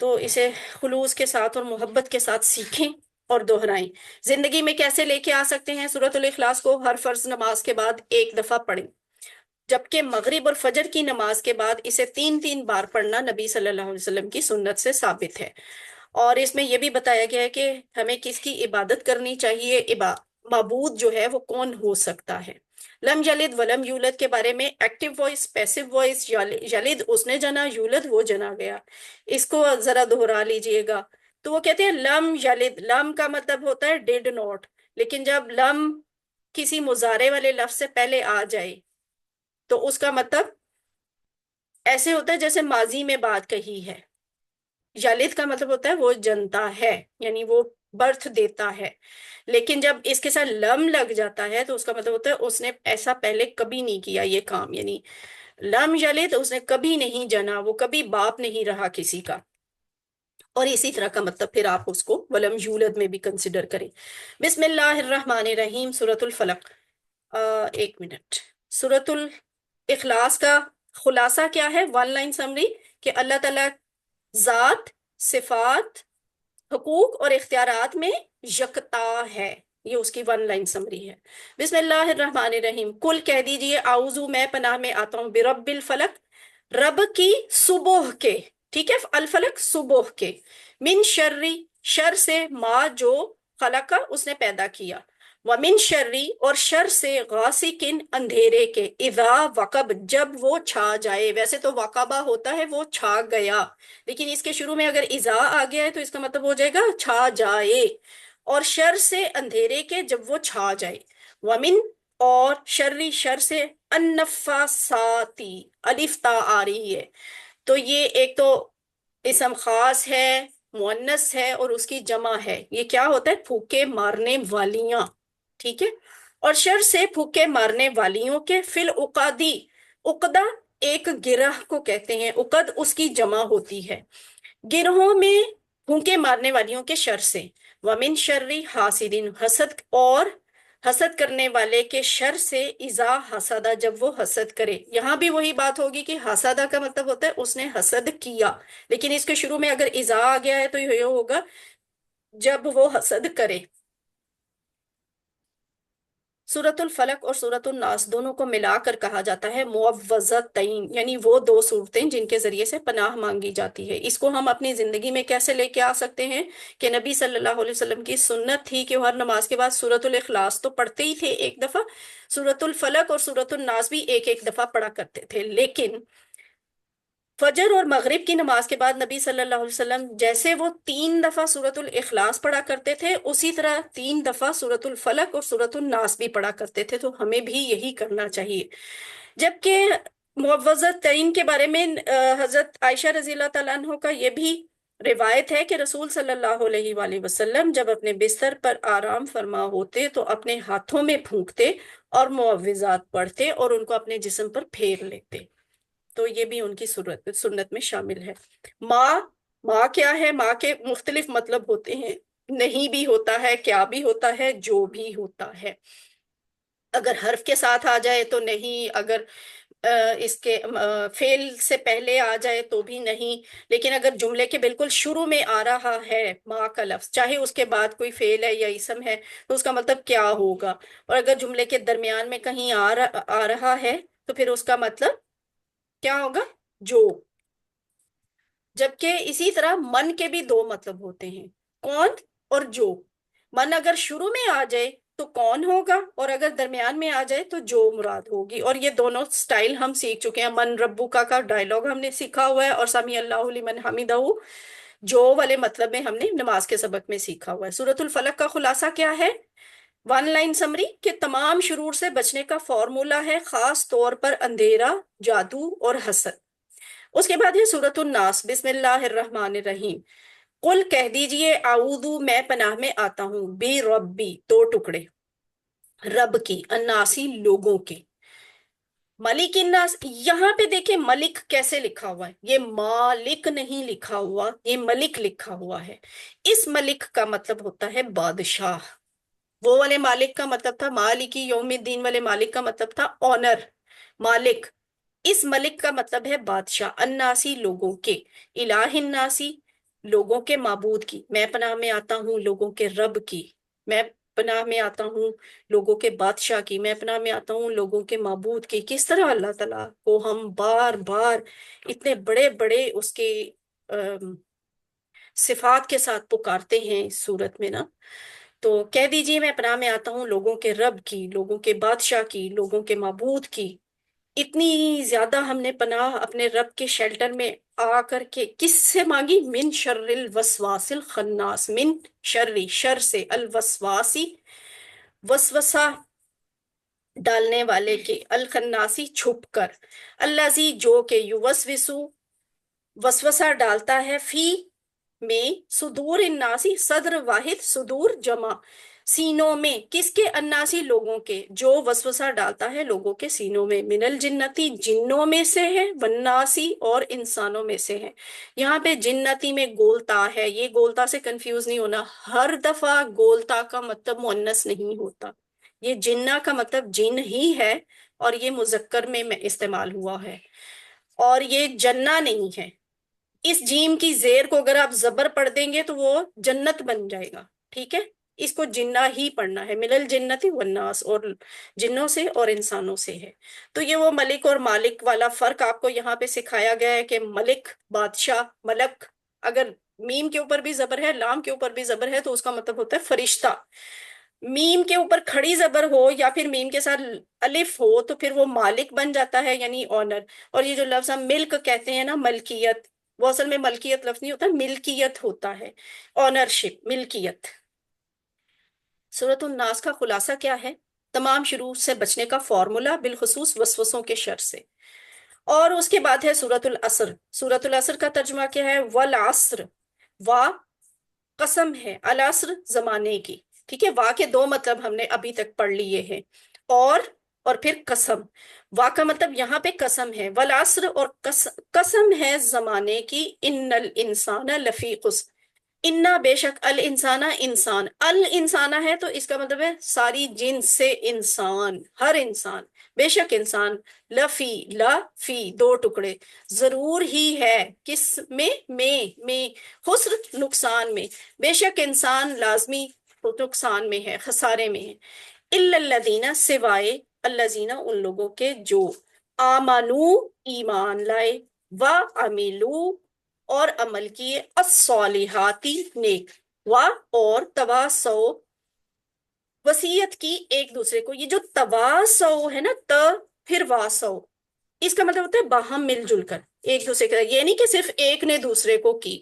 تو اسے خلوص کے ساتھ اور محبت کے ساتھ سیکھیں اور دہرائیں. زندگی میں کیسے لے کے آ سکتے ہیں؟ سورۃ الاخلاص کو ہر فرض نماز کے بعد ایک دفعہ پڑھیں، جبکہ مغرب اور فجر کی نماز کے بعد اسے 3 بار پڑھنا نبی صلی اللہ علیہ وسلم کی سنت سے ثابت ہے. اور اس میں یہ بھی بتایا گیا ہے کہ ہمیں کس کی عبادت کرنی چاہیے، معبود جو ہے وہ کون ہو سکتا ہے. لم یلد ولم یولد کے بارے میں ایکٹیو وائس، پیسو وائس، یلد اس نے جنا، یولد وہ جنا گیا. اس کو ذرا دہرا لیجئے گا. تو وہ کہتے ہیں لم یلد، لم کا مطلب ہوتا ہے ڈیڈ ناٹ، لیکن جب لم کسی مضارع والے لفظ سے پہلے آ جائے تو اس کا مطلب ایسے ہوتا ہے جیسے ماضی میں بات کہی ہے. یلد کا مطلب ہوتا ہے وہ جنتا ہے، یعنی وہ برتھ دیتا ہے. لیکن جب اس کے ساتھ لم لگ جاتا ہے تو اس کا مطلب ہوتا ہے اس نے ایسا پہلے کبھی نہیں کیا یہ کام، یعنی لم یلد اس نے کبھی نہیں جنا، وہ کبھی باپ نہیں رہا کسی کا. اور اسی طرح کا مطلب پھر آپ اس کو ولم یولد میں بھی کنسیڈر کریں. بسم اللہ الرحمن الرحیم. سورۃ الفلق. ایک منٹ. سورۃ الاخلاص کا خلاصہ کیا ہے؟ 1 لائن سمری کہ اللہ تعالیٰ ذات، صفات، حقوق اور اختیارات میں یکتا ہے. یہ اس کی 1 لائن سمری ہے. بسم اللہ الرحمن الرحیم. کل کہہ دیجئے اعوذ میں پناہ میں آتا ہوں برب الفلق، رب کی صبح کے، ٹھیک ہے، الفلق صبح کے، من شری شر سے، ما جو خلقہ اس نے پیدا کیا، ومن شری اور شر سے، غاسقن اندھیرے کے، اذا وقب جب وہ چھا جائے. ویسے تو وقبہ ہوتا ہے وہ چھا گیا، لیکن اس کے شروع میں اگر اذا آ گیا ہے تو اس کا مطلب ہو جائے گا چھا جائے. اور شر سے اندھیرے کے جب وہ چھا جائے. ومن اور شری شر سے، النفاساتی الف تا آ رہی ہے، تو یہ ایک تو اسم خاص ہے، مؤنث ہے اور اس کی جمع ہے. یہ کیا ہوتا ہے؟ پھوکے مارنے والیاں، ٹھیک ہے. اور شر سے پھوکے مارنے والیوں کے، فل عقادی، عقدہ ایک گرہ کو کہتے ہیں، عقد اس کی جمع ہوتی ہے، گروہوں میں پھونکے مارنے والیوں کے شر سے. ومن شری حاسدین حسد اور حسد کرنے والے کے شر سے، اذا حسدہ جب وہ حسد کرے. یہاں بھی وہی بات ہوگی کہ حسدہ کا مطلب ہوتا ہے اس نے حسد کیا، لیکن اس کے شروع میں اگر اذا آ گیا ہے تو یہ ہوگا جب وہ حسد کرے. سورۃ الفلق اور سورۃ الناس دونوں کو ملا کر کہا جاتا ہے معوذتین، یعنی وہ 2 صورتیں جن کے ذریعے سے پناہ مانگی جاتی ہے. اس کو ہم اپنی زندگی میں کیسے لے کے آ سکتے ہیں کہ نبی صلی اللہ علیہ وسلم کی سنت تھی کہ وہ ہر نماز کے بعد سورۃ الاخلاص تو پڑھتے ہی تھے ایک دفعہ، سورۃ الفلق اور سورۃ الناس بھی ایک دفعہ پڑھا کرتے تھے. لیکن فجر اور مغرب کی نماز کے بعد نبی صلی اللہ علیہ وسلم جیسے وہ 3 دفعہ سورۃ الاخلاص پڑھا کرتے تھے، اسی طرح 3 دفعہ سورۃ الفلق اور سورۃ الناس بھی پڑھا کرتے تھے. تو ہمیں بھی یہی کرنا چاہیے. جبکہ معوذتین کے بارے میں حضرت عائشہ رضی اللہ تعالیٰ عنہ کا یہ بھی روایت ہے کہ رسول صلی اللہ علیہ وآلہ وسلم جب اپنے بستر پر آرام فرما ہوتے تو اپنے ہاتھوں میں پھونکتے اور معوذات پڑھتے اور ان کو اپنے جسم پر پھیر لیتے. تو یہ بھی ان کی سنت میں شامل ہے. ماں کیا ہے؟ ماں کے مختلف مطلب ہوتے ہیں، نہیں بھی ہوتا ہے، کیا بھی ہوتا ہے، جو بھی ہوتا ہے. اگر حرف کے ساتھ آ جائے تو نہیں، اگر اس کے فعل سے پہلے آ جائے تو بھی نہیں. لیکن اگر جملے کے بالکل شروع میں آ رہا ہے ماں کا لفظ، چاہے اس کے بعد کوئی فعل ہے یا اسم ہے، تو اس کا مطلب کیا ہوگا. اور اگر جملے کے درمیان میں کہیں آ رہا ہے تو پھر اس کا مطلب کیا ہوگا؟ جو. جبکہ اسی طرح من کے بھی 2 مطلب ہوتے ہیں، کون اور جو. من اگر شروع میں آ جائے تو کون ہوگا، اور اگر درمیان میں آ جائے تو جو مراد ہوگی. اور یہ دونوں سٹائل ہم سیکھ چکے ہیں. من ربکا کا ڈائلاگ ہم نے سیکھا ہوا ہے، اور سمی اللہ لمن حمدہ جو والے مطلب میں ہم نے نماز کے سبق میں سیکھا ہوا ہے. سورۃ الفلق کا خلاصہ کیا ہے؟ 1 لائن سمری کہ تمام شرور سے بچنے کا فارمولا ہے، خاص طور پر اندھیرا، جادو اور حسد. اس کے بعد ہے سورۃ الناس. بسم اللہ الرحمن الرحیم. قل کہہ دیجئے اعوذ میں پناہ میں آتا ہوں، بی ربی 2 ٹکڑے، رب کی، الناسی لوگوں کے، ملک الناس. یہاں پہ دیکھیں ملک کیسے لکھا ہوا ہے، یہ مالک نہیں لکھا ہوا، یہ ملک لکھا ہوا ہے. اس ملک کا مطلب ہوتا ہے بادشاہ. وہ والے مالک کا مطلب تھا مالکی یوم الدین والے مالک کا مطلب تھا آنر، مالک. اس ملک کا مطلب ہے بادشاہ. الناسی لوگوں کے، الہ الناسی لوگوں کے معبود کی، میں پناہ میں آتا ہوں لوگوں کے رب کی، میں پناہ میں آتا ہوں لوگوں کے بادشاہ کی، میں پناہ میں آتا ہوں لوگوں کے معبود کی۔ کس طرح اللہ تعالیٰ کو ہم بار بار اتنے بڑے بڑے اس کے صفات کے ساتھ پکارتے ہیں اس صورت میں نا۔ تو کہہ دیجئے میں پناہ میں آتا ہوں لوگوں کے رب کی، لوگوں کے بادشاہ کی، لوگوں کے معبود کی۔ اتنی زیادہ ہم نے پناہ اپنے رب کے شیلٹر میں آ کر کے کس سے مانگی؟ من شر الوسواس الخناس، من شر، شر سے، الوسواسی، وسوسہ ڈالنے والے کے، الخناسی چھپ کر، الذی جو کہ یوسوسو وسوسہ ڈالتا ہے، فی میں، صدور الناسی، صدر واحد، صدور جمع، سینوں میں، کس کے؟ الناسی، لوگوں کے، جو وسوسہ ڈالتا ہے لوگوں کے سینوں میں، من الجنتی، جنوں میں سے ہے، والناسی، اور انسانوں میں سے ہے۔ یہاں پہ جنتی میں گولتا ہے، یہ گولتا سے کنفیوز نہیں ہونا، ہر دفعہ گولتا کا مطلب مؤنث نہیں ہوتا، یہ جنہ کا مطلب جن ہی ہے، اور یہ مذکر میں استعمال ہوا ہے، اور یہ جنہ نہیں ہے۔ اس جیم کی زیر کو اگر آپ زبر پڑھ دیں گے تو وہ جنت بن جائے گا، ٹھیک ہے؟ اس کو جنہ ہی پڑھنا ہے، من الجنتی والناس، اور جنوں سے اور انسانوں سے ہے۔ تو یہ وہ ملک اور مالک والا فرق آپ کو یہاں پہ سکھایا گیا ہے کہ ملک، بادشاہ، ملک، اگر میم کے اوپر بھی زبر ہے، لام کے اوپر بھی زبر ہے، تو اس کا مطلب ہوتا ہے فرشتہ۔ میم کے اوپر کھڑی زبر ہو یا پھر میم کے ساتھ الف ہو تو پھر وہ مالک بن جاتا ہے، یعنی آنر۔ اور یہ جو لفظ ہم ملک کہتے ہیں نا، ملکیت، وہ اصل میں ملکیت لفظ نہیں ہوتا، ملکیت ہوتا ہے، آنرشپ، ملکیت۔ سورۃ الناس کا خلاصہ کیا ہے؟ تمام شرور سے بچنے کا فارمولا، بالخصوص وسوسوں کے شر سے۔ اور اس کے بعد ہے سورۃ العصر۔ سورۃ العصر کا ترجمہ کیا ہے؟ والعصر، وا قسم ہے، العصر زمانے کی، ٹھیک ہے؟ وا کے دو مطلب ہم نے ابھی تک پڑھ لیے ہیں، اور پھر قسم۔ وا کا مطلب یہاں پہ قسم ہے، والعصر، اور قسم ہے زمانے کی، ان الانسان لفی خسر، انا بے شک، الانسان انسان، الانسان ہے تو اس کا مطلب ہے ساری جنس سے انسان، ہر انسان، بے شک انسان، لفی، لفی دو ٹکڑے، ضرور ہی ہے، کس میں خسر، نقصان میں، بے شک انسان لازمی نقصان میں ہے، خسارے میں ہے۔ الا الذین، سوائے، الذین ان لوگوں کے جو، آمنو ایمان لائے، وعملوا اور عمل کیے، الصالحاتی نیک، اور تواصو وصیت کی ایک دوسرے کو۔ یہ جو تواصو ہے نا، پھر واسو، اس کا مطلب ہوتا ہے باہم مل جل کر ایک دوسرے کا، یہ نہیں کہ صرف ایک نے دوسرے کو کی،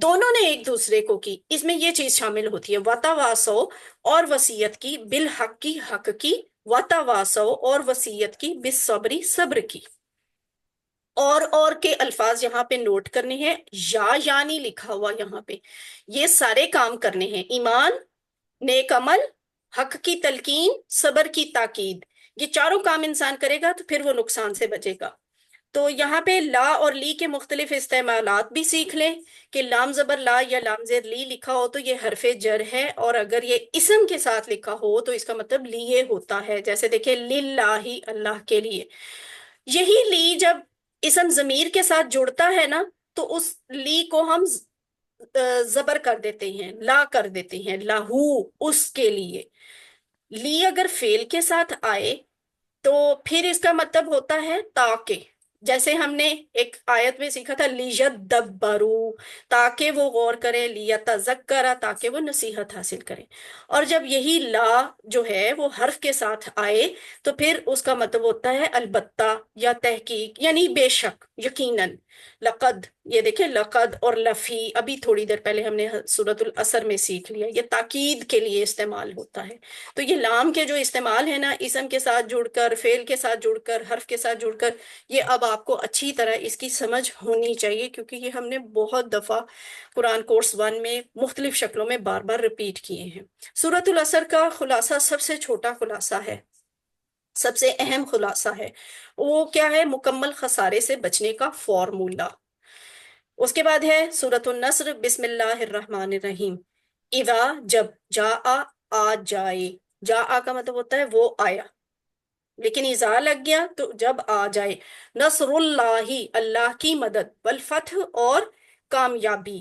دونوں نے ایک دوسرے کو کی، اس میں یہ چیز شامل ہوتی ہے، وتواصو، اور وصیت کی، بالحق کی، حق کی، وتواصو، اور وصیت کی، بالصبر، صبر کی۔ اور کے الفاظ یہاں پہ نوٹ کرنے ہیں، یعنی لکھا ہوا یہاں پہ، یہ سارے کام کرنے ہیں، ایمان، نیک عمل، حق کی تلقین، صبر کی تاکید، یہ چاروں کام انسان کرے گا تو پھر وہ نقصان سے بچے گا۔ تو یہاں پہ لا اور لی کے مختلف استعمالات بھی سیکھ لیں کہ لام زبر لا یا لام زیر لی لکھا ہو تو یہ حرف جر ہے، اور اگر یہ اسم کے ساتھ لکھا ہو تو اس کا مطلب لیے ہوتا ہے، جیسے دیکھیں للہ، اللہ کے لیے۔ یہی لی جب اسم ضمیر کے ساتھ جڑتا ہے نا تو اس لی کو ہم زبر کر دیتے ہیں، لا کر دیتے ہیں، لاہو، اس کے لیے۔ لی اگر فعل کے ساتھ آئے تو پھر اس کا مطلب ہوتا ہے تاکہ، جیسے ہم نے ایک آیت میں سیکھا تھا، لیَدَّبَّرُوا، تاکہ وہ غور کریں، لیَتَذَکَّرَ، تاکہ وہ نصیحت حاصل کریں۔ اور جب یہی لا جو ہے وہ حرف کے ساتھ آئے تو پھر اس کا مطلب ہوتا ہے البتہ یا تحقیق، یعنی بے شک، یقیناً۔ لقد، یہ دیکھیں لقد اور لفی، ابھی تھوڑی دیر پہلے ہم نے سورۃ العصر میں سیکھ لیا، یہ تاکید کے لیے استعمال ہوتا ہے۔ تو یہ لام کے جو استعمال ہے نا، اسم کے ساتھ جڑ کر، فعل کے ساتھ جڑ کر، حرف کے ساتھ جڑ کر، یہ اب آپ کو اچھی طرح اس کی سمجھ ہونی چاہیے، کیونکہ یہ ہم نے بہت دفعہ قرآن کورس 1 میں مختلف شکلوں میں بار بار ریپیٹ کیے ہیں۔ سورۃ العصر کا خلاصہ سب سے چھوٹا خلاصہ ہے، سب سے اہم خلاصہ ہے، وہ کیا ہے؟ مکمل خسارے سے بچنے کا فارمولا۔ اس کے بعد ہے سورۃ النصر، بسم اللہ الرحمن الرحیم۔ اذا، جب، جاء، آ جائے، جاء کا مطلب ہوتا ہے وہ آیا، لیکن اذا لگ گیا تو جب آ جائے، نصر اللہ، اللہ کی مدد، والفتح، اور کامیابی،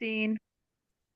3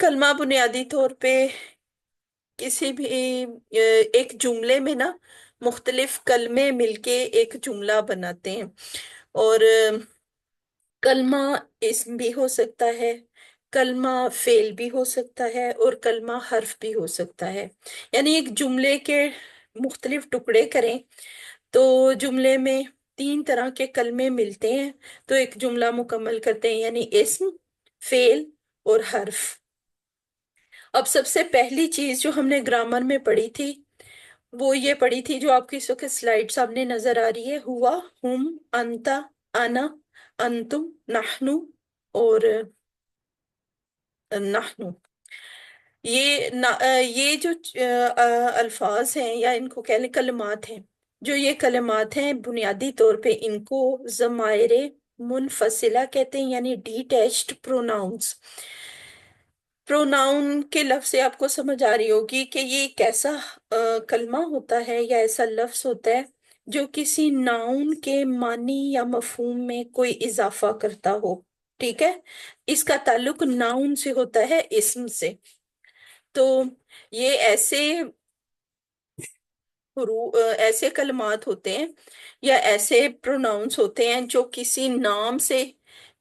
کلمہ بنیادی طور پہ کسی بھی ایک جملے میں نا مختلف کلمے مل کے ایک جملہ بناتے ہیں، اور کلمہ اسم بھی ہو سکتا ہے، کلمہ فعل بھی ہو سکتا ہے، اور کلمہ حرف بھی ہو سکتا ہے۔ یعنی ایک جملے کے مختلف ٹکڑے کریں تو جملے میں 3 طرح کے کلمے ملتے ہیں تو ایک جملہ مکمل کرتے ہیں، یعنی اسم، فعل اور حرف۔ اب سب سے پہلی چیز جو ہم نے گرامر میں پڑھی تھی وہ یہ پڑھی تھی، جو آپ کی اس وقت سلائڈ سامنے نظر آ رہی ہے، ہوا، ہم، انتا، انا، انتم، نحنو اور نحنو۔ یہ جو الفاظ ہیں یا ان کو کہہ لیں کلمات ہیں، جو یہ کلمات ہیں بنیادی طور پہ ان کو ضمائر منفصلہ کہتے ہیں، یعنی ڈیٹیچڈ پروناؤنس۔ پروناؤن کے لفظ سے آپ کو سمجھ آ رہی ہوگی کہ یہ ایک ایسا کلمہ ہوتا ہے یا ایسا لفظ ہوتا ہے جو کسی ناؤن کے معنی یا مفہوم میں کوئی اضافہ کرتا ہو، ٹھیک ہے؟ اس کا تعلق ناؤن سے ہوتا ہے، اسم سے۔ تو یہ ایسے کلمات ہوتے ہیں یا ایسے پروناؤنس ہوتے ہیں جو کسی نام سے،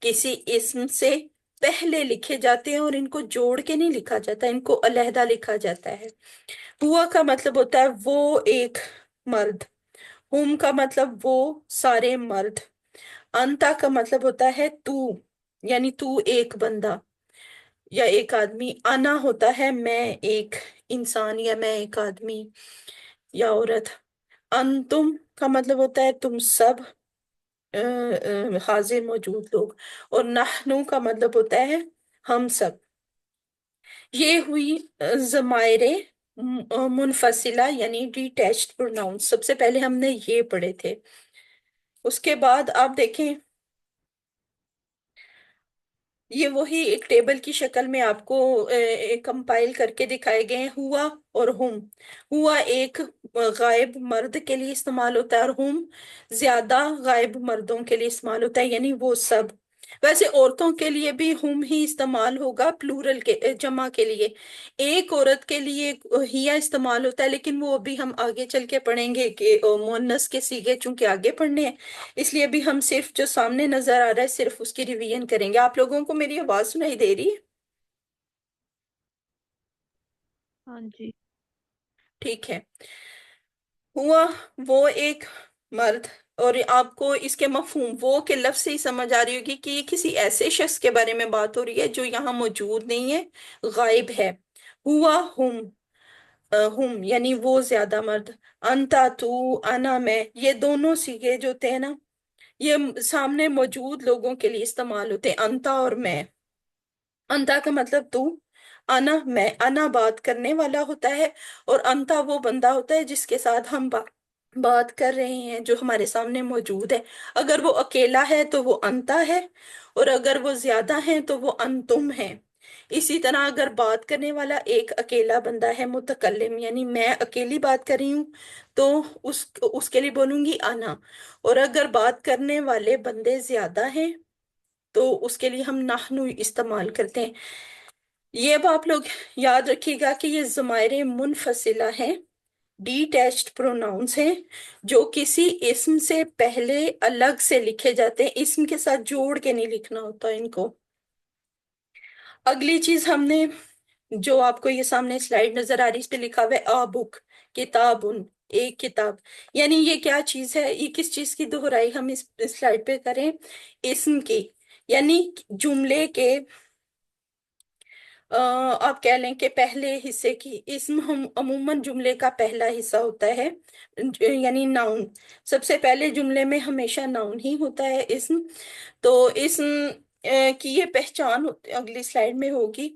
کسی اسم سے پہلے لکھے جاتے ہیں، اور ان کو جوڑ کے نہیں لکھا جاتا، ان کو علیحدہ لکھا جاتا ہے۔ ہوا کا مطلب ہوتا ہے وہ ایک مرد، ہم کا مطلب وہ سارے مرد، انتا کا مطلب ہوتا ہے تو، یعنی تو ایک بندہ یا ایک آدمی، انا ہوتا ہے میں ایک انسان یا میں ایک آدمی یا عورت، انتم کا مطلب ہوتا ہے تم سب حاضر موجود لوگ، اور نحنو کا مطلب ہوتا ہے ہم سب۔ یہ ہوئی ضمائر منفصلہ یعنی ڈیٹیچڈ پروناؤن۔ سب سے پہلے ہم نے یہ پڑھے تھے۔ اس کے بعد آپ دیکھیں یہ وہی ایک ٹیبل کی شکل میں آپ کو کمپائل کر کے دکھائے گئے ہیں، ہوا اور ہم۔ ہوا ایک غائب مرد کے لیے استعمال ہوتا ہے، اور ہم زیادہ غائب مردوں کے لیے استعمال ہوتا ہے، یعنی وہ سب۔ ویسے عورتوں کے لیے بھی ہم ہی استعمال ہوگا، پلورل کے جمع کے لیے۔ ایک عورت کے لیے ہیا استعمال ہوتا ہے، لیکن وہ ابھی ہم آگے چل کے پڑھیں گے کہ مؤنث کے صیغے چونکہ آگے پڑھنے ہیں، اس لیے بھی ہم صرف جو سامنے نظر آ رہا ہے صرف اس کی ریویژن کریں گے۔ آپ لوگوں کو میری آواز سنائی دے رہی ہے؟ ہاں جی۔ ٹھیک ہے۔ ہوا وہ ایک مرد، اور آپ کو اس کے مفہوم وہ کے لفظ سے ہی سمجھ آ رہی ہوگی کہ یہ کسی ایسے شخص کے بارے میں بات ہو رہی ہے جو یہاں موجود نہیں ہے، غائب ہے۔ ہوا ہم یعنی وہ زیادہ مرد، انتا تو، انا میں، یہ دونوں صیغے جو تھے نا یہ سامنے موجود لوگوں کے لیے استعمال ہوتے ہیں، انتا اور میں۔ انتا کا مطلب تو، انا میں، انا بات کرنے والا ہوتا ہے، اور انتا وہ بندہ ہوتا ہے جس کے ساتھ ہم بات کر رہے ہیں، جو ہمارے سامنے موجود ہے۔ اگر وہ اکیلا ہے تو وہ انتا ہے، اور اگر وہ زیادہ ہیں تو وہ انتم ہے۔ اسی طرح اگر بات کرنے والا ایک اکیلا بندہ ہے، متکلم، یعنی میں اکیلی بات کر رہی ہوں تو اس کے لیے بولوں گی انا، اور اگر بات کرنے والے بندے زیادہ ہیں تو اس کے لیے ہم نحنو استعمال کرتے ہیں۔ یہ اب آپ لوگ یاد رکھیے گا کہ یہ ضمائر منفصلہ ہیں، ڈیٹیچڈ پروناؤنس ہیں، جو کسی اسم سے پہلے الگ سے لکھے جاتے ہیں، اسم کے ساتھ جوڑ کے نہیں لکھنا ہوتا ان کو۔ اگلی چیز ہم نے جو آپ کو یہ سامنے سلائیڈ نظر آ رہی اس پہ لکھا ہوا ہے آ بک، کتابن، ایک کتاب، یعنی یہ کیا چیز ہے، یہ کس چیز کی دہرائی ہم اس سلائیڈ پہ کریں، اسم کی، یعنی جملے کے آپ کہہ لیں کہ پہلے حصے کی۔ اسم ہم عموماً جملے کا پہلا حصہ ہوتا ہے، یعنی ناؤن۔ سب سے پہلے جملے میں ہمیشہ ناؤن ہی ہوتا ہے، اسم۔ تو اسم کی یہ پہچان اگلی سلائیڈ میں ہوگی۔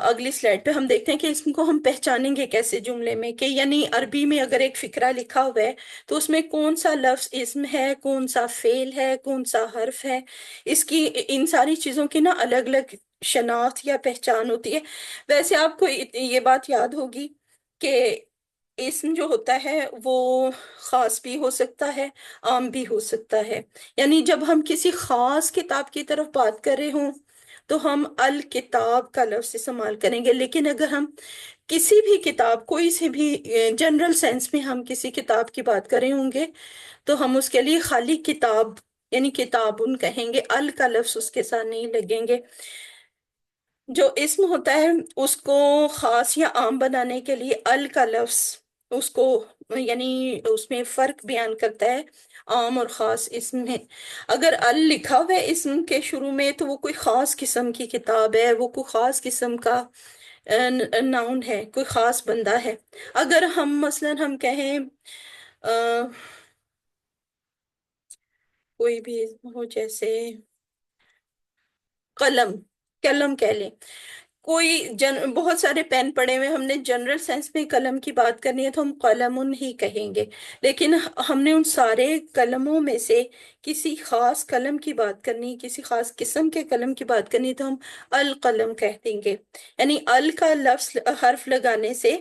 اگلی سلائیڈ پہ ہم دیکھتے ہیں کہ اسم کو ہم پہچانیں گے کیسے جملے میں، کہ یعنی عربی میں اگر ایک فقرہ لکھا ہوا ہے تو اس میں کون سا لفظ اسم ہے، کون سا فعل ہے، کون سا حرف ہے، اس کی ان ساری چیزوں کی نا الگ الگ شناخت یا پہچان ہوتی ہے۔ ویسے آپ کو یہ بات یاد ہوگی کہ اسم جو ہوتا ہے وہ خاص بھی ہو سکتا ہے، عام بھی ہو سکتا ہے۔ یعنی جب ہم کسی خاص کتاب کی طرف بات کر رہے ہوں تو ہم الکتاب کا لفظ استعمال کریں گے. لیکن اگر ہم کسی بھی کتاب، کوئی سے بھی جنرل سینس میں ہم کسی کتاب کی بات کریں ہوں گے تو ہم اس کے لیے خالی کتاب یعنی کتابن کہیں گے، ال کا لفظ اس کے ساتھ نہیں لگیں گے. جو اسم ہوتا ہے اس کو خاص یا عام بنانے کے لیے ال کا لفظ اس کو یعنی اس میں فرق بیان کرتا ہے عام اور خاص اسم میں. اگر ال لکھا ہوا ہے اسم کے شروع میں تو وہ کوئی خاص قسم کی کتاب ہے، وہ کوئی خاص قسم کا ناؤن ہے، کوئی خاص بندہ ہے. اگر ہم مثلا ہم کہیں کوئی بھی اسم ہو جیسے قلم، قلم کہہ لیں، بہت سارے پین پڑے ہوئے، ہم نے جنرل سینس میں قلم کی بات کرنی ہے تو ہم قلمن ہی کہیں گے. لیکن ہم نے ان سارے قلموں میں سے کسی خاص قلم کی بات کرنی، کسی خاص قسم کے قلم کی بات کرنی تو ہم القلم کہہ دیں گے. یعنی ال کا لفظ حرف لگانے سے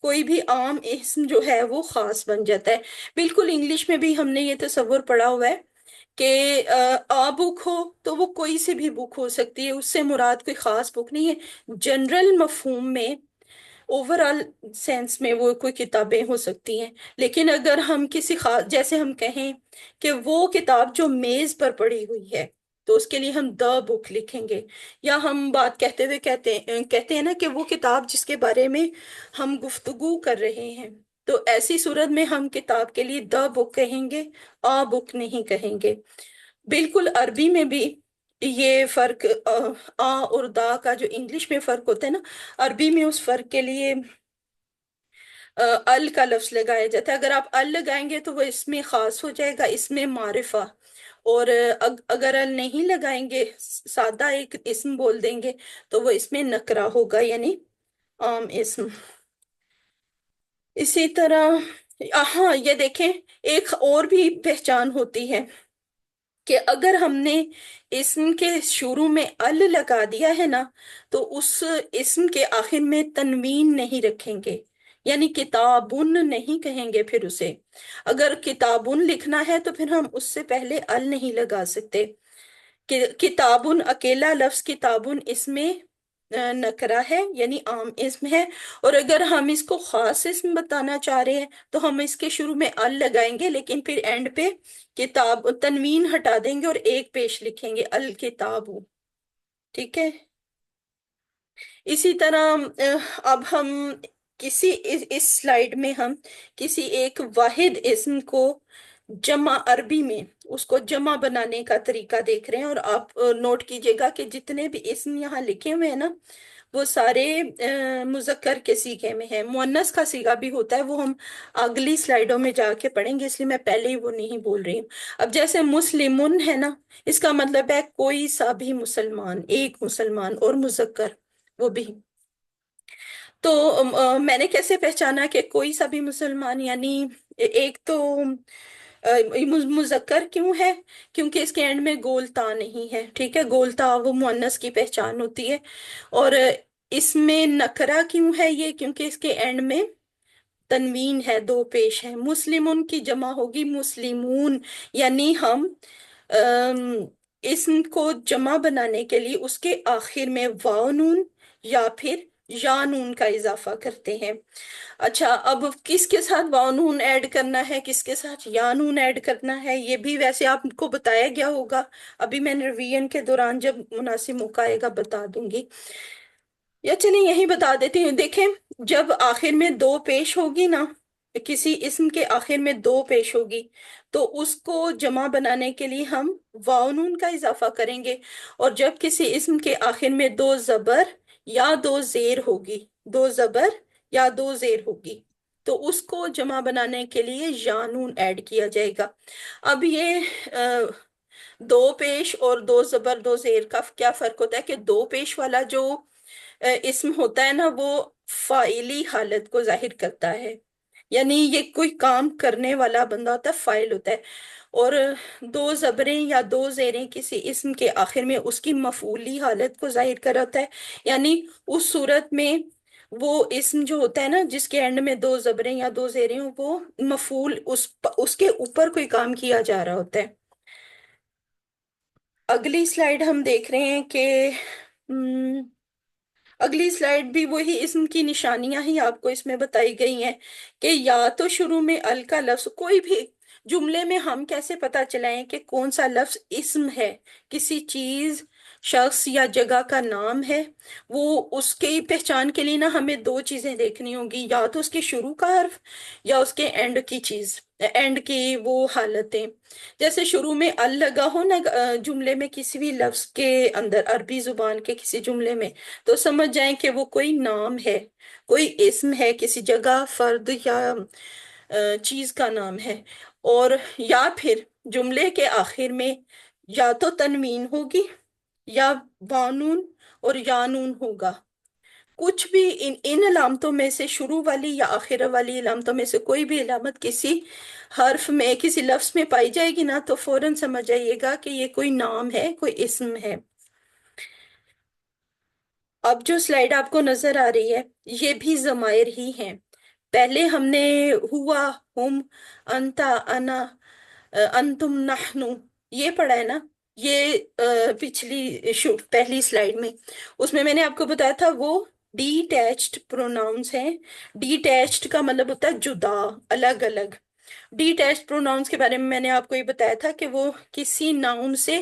کوئی بھی عام اسم جو ہے وہ خاص بن جاتا ہے. بالکل انگلش میں بھی ہم نے یہ تصور پڑھا ہوا ہے کہ بک ہو تو وہ کوئی سے بھی بک ہو سکتی ہے، اس سے مراد کوئی خاص بک نہیں ہے. جنرل مفہوم میں اوورال سینس میں وہ کوئی کتابیں ہو سکتی ہیں. لیکن اگر ہم کسی خاص جیسے ہم کہیں کہ وہ کتاب جو میز پر پڑی ہوئی ہے تو اس کے لیے ہم دا بک لکھیں گے. یا ہم بات کہتے ہوئے کہتے ہیں نا کہ وہ کتاب جس کے بارے میں ہم گفتگو کر رہے ہیں، تو ایسی صورت میں ہم کتاب کے لیے دا بک کہیں گے، بک نہیں کہیں گے. بالکل عربی میں بھی یہ فرق اور دا کا جو انگلش میں فرق ہوتا ہے نا، عربی میں اس فرق کے لیے ال کا لفظ لگایا جاتا ہے. اگر آپ ال لگائیں گے تو وہ اس میں خاص ہو جائے گا، اس میں معرفہ. اور اگر ال نہیں لگائیں گے، سادہ ایک اسم بول دیں گے تو وہ اس میں نکرہ ہوگا یعنی عام اسم. اسی طرح ہاں یہ دیکھیں ایک اور بھی پہچان ہوتی ہے کہ اگر ہم نے اسم کے شروع میں ال لگا دیا ہے نا تو اس اسم کے آخر میں تنوین نہیں رکھیں گے، یعنی کتابن نہیں کہیں گے. پھر اسے اگر کتابن لکھنا ہے تو پھر ہم اس سے پہلے ال نہیں لگا سکتے. کتابن اکیلا لفظ کتابن اس میں نکرہ ہے یعنی عام اسم ہے. اور اگر ہم اس کو خاص اسم بتانا چاہ رہے ہیں تو ہم اس کے شروع میں ال لگائیں گے، لیکن پھر اینڈ پہ کتاب تنوین ہٹا دیں گے اور ایک پیش لکھیں گے الکتاب. ٹھیک ہے. اسی طرح اب ہم اس سلائیڈ میں ہم کسی ایک واحد اسم کو جمع عربی میں اس کو جمع بنانے کا طریقہ دیکھ رہے ہیں. اور آپ نوٹ کیجئے گا کہ جتنے بھی اسم یہاں لکھے ہوئے ہیں نا وہ سارے مذکر کے صیغے میں ہیں. مؤنث کا صیغہ بھی ہوتا ہے، وہ ہم اگلی سلائیڈوں میں جا کے پڑھیں گے، اس لیے میں پہلے ہی وہ نہیں بول رہی ہوں. اب جیسے مسلمن ہے نا، اس کا مطلب ہے کوئی سا بھی مسلمان، ایک مسلمان، اور مذکر وہ بھی. تو میں نے کیسے پہچانا کہ کوئی سا بھی مسلمان؟ یعنی ایک تو مذکر کیوں ہے؟ کیونکہ اس کے اینڈ میں گول تا نہیں ہے. ٹھیک ہے، گول تا وہ مؤنث کی پہچان ہوتی ہے. اور اس میں نکرہ کیوں ہے یہ؟ کیونکہ اس کے اینڈ میں تنوین ہے، دو پیش ہے. مسلمون کی جمع ہوگی مسلمون، یعنی ہم اسم کو جمع بنانے کے لیے اس کے آخر میں واو نون یا پھر یا نون کا اضافہ کرتے ہیں. اچھا، اب کس کے ساتھ واو نون ایڈ کرنا ہے، کس کے ساتھ یا نون ایڈ کرنا ہے، یہ بھی ویسے آپ کو بتایا گیا ہوگا. ابھی میں ریویژن کے دوران جب مناسب موقع آئے گا بتا دوں گی، یا چلیں یہی بتا دیتی ہوں. دیکھیں جب آخر میں دو پیش ہوگی نا، کسی اسم کے آخر میں دو پیش ہوگی تو اس کو جمع بنانے کے لیے ہم واو نون کا اضافہ کریں گے. اور جب کسی اسم کے آخر میں دو زبر یا دو زیر ہوگی، دو زبر یا دو زیر ہوگی تو اس کو جمع بنانے کے لیے یا نون ایڈ کیا جائے گا. اب یہ دو پیش اور دو زبر دو زیر کا کیا فرق ہوتا ہے کہ دو پیش والا جو اسم ہوتا ہے نا وہ فاعلی حالت کو ظاہر کرتا ہے، یعنی یہ کوئی کام کرنے والا بندہ ہوتا ہے، فاعل ہوتا ہے. اور دو زبریں یا دو زیریں کسی اسم کے آخر میں اس کی مفعولی حالت کو ظاہر کر ہوتا ہے، یعنی اس صورت میں وہ اسم جو ہوتا ہے نا جس کے اینڈ میں دو زبریں یا دو زیریں ہوں وہ مفعول اس کے اوپر کوئی کام کیا جا رہا ہوتا ہے. اگلی سلائیڈ ہم دیکھ رہے ہیں کہ اگلی سلائیڈ بھی وہی اسم کی نشانیاں ہی آپ کو اس میں بتائی گئی ہیں کہ یا تو شروع میں ال کا لفظ، کوئی بھی جملے میں ہم کیسے پتا چلائیں کہ کون سا لفظ اسم ہے، کسی چیز، شخص یا جگہ کا نام ہے، وہ اس کی پہچان کے لیے نا ہمیں دو چیزیں دیکھنی ہوں گی، یا تو اس کے شروع کا حرف یا اس کے اینڈ کی چیز، اینڈ کی وہ حالتیں۔ جیسے شروع میں ال لگا ہو نا جملے میں، کسی بھی لفظ کے اندر، عربی زبان کے کسی جملے میں، تو سمجھ جائیں کہ وہ کوئی نام ہے، کوئی اسم ہے، کسی جگہ، فرد یا چیز کا نام ہے۔ اور یا پھر جملے کے آخر میں یا تو تنوین ہوگی یا بانون اور یانون ہوگا۔ کچھ بھی ان علامتوں میں سے، شروع والی یا آخر والی علامتوں میں سے کوئی بھی علامت کسی حرف میں، کسی لفظ میں پائی جائے گی نا، تو فوراً سمجھ جائیے گا کہ یہ کوئی نام ہے، کوئی اسم ہے۔ اب جو سلائیڈ آپ کو نظر آ رہی ہے یہ بھی ضمائر ہی ہیں۔ پہلے ہم نے ہوا، ہم، انتا، انا، انتم، نحنو یہ پڑھا ہے نا، یہ پہلی سلائیڈ میں، اس میں نے آپ کو بتایا تھا وہ ڈی ٹیچڈ پروناؤنس ہیں۔ ڈی ٹیچڈ کا مطلب ہوتا ہے جدا، الگ الگ۔ ڈی ٹیچڈ پروناؤنس کے بارے میں نے آپ کو یہ بتایا تھا کہ وہ کسی ناؤن سے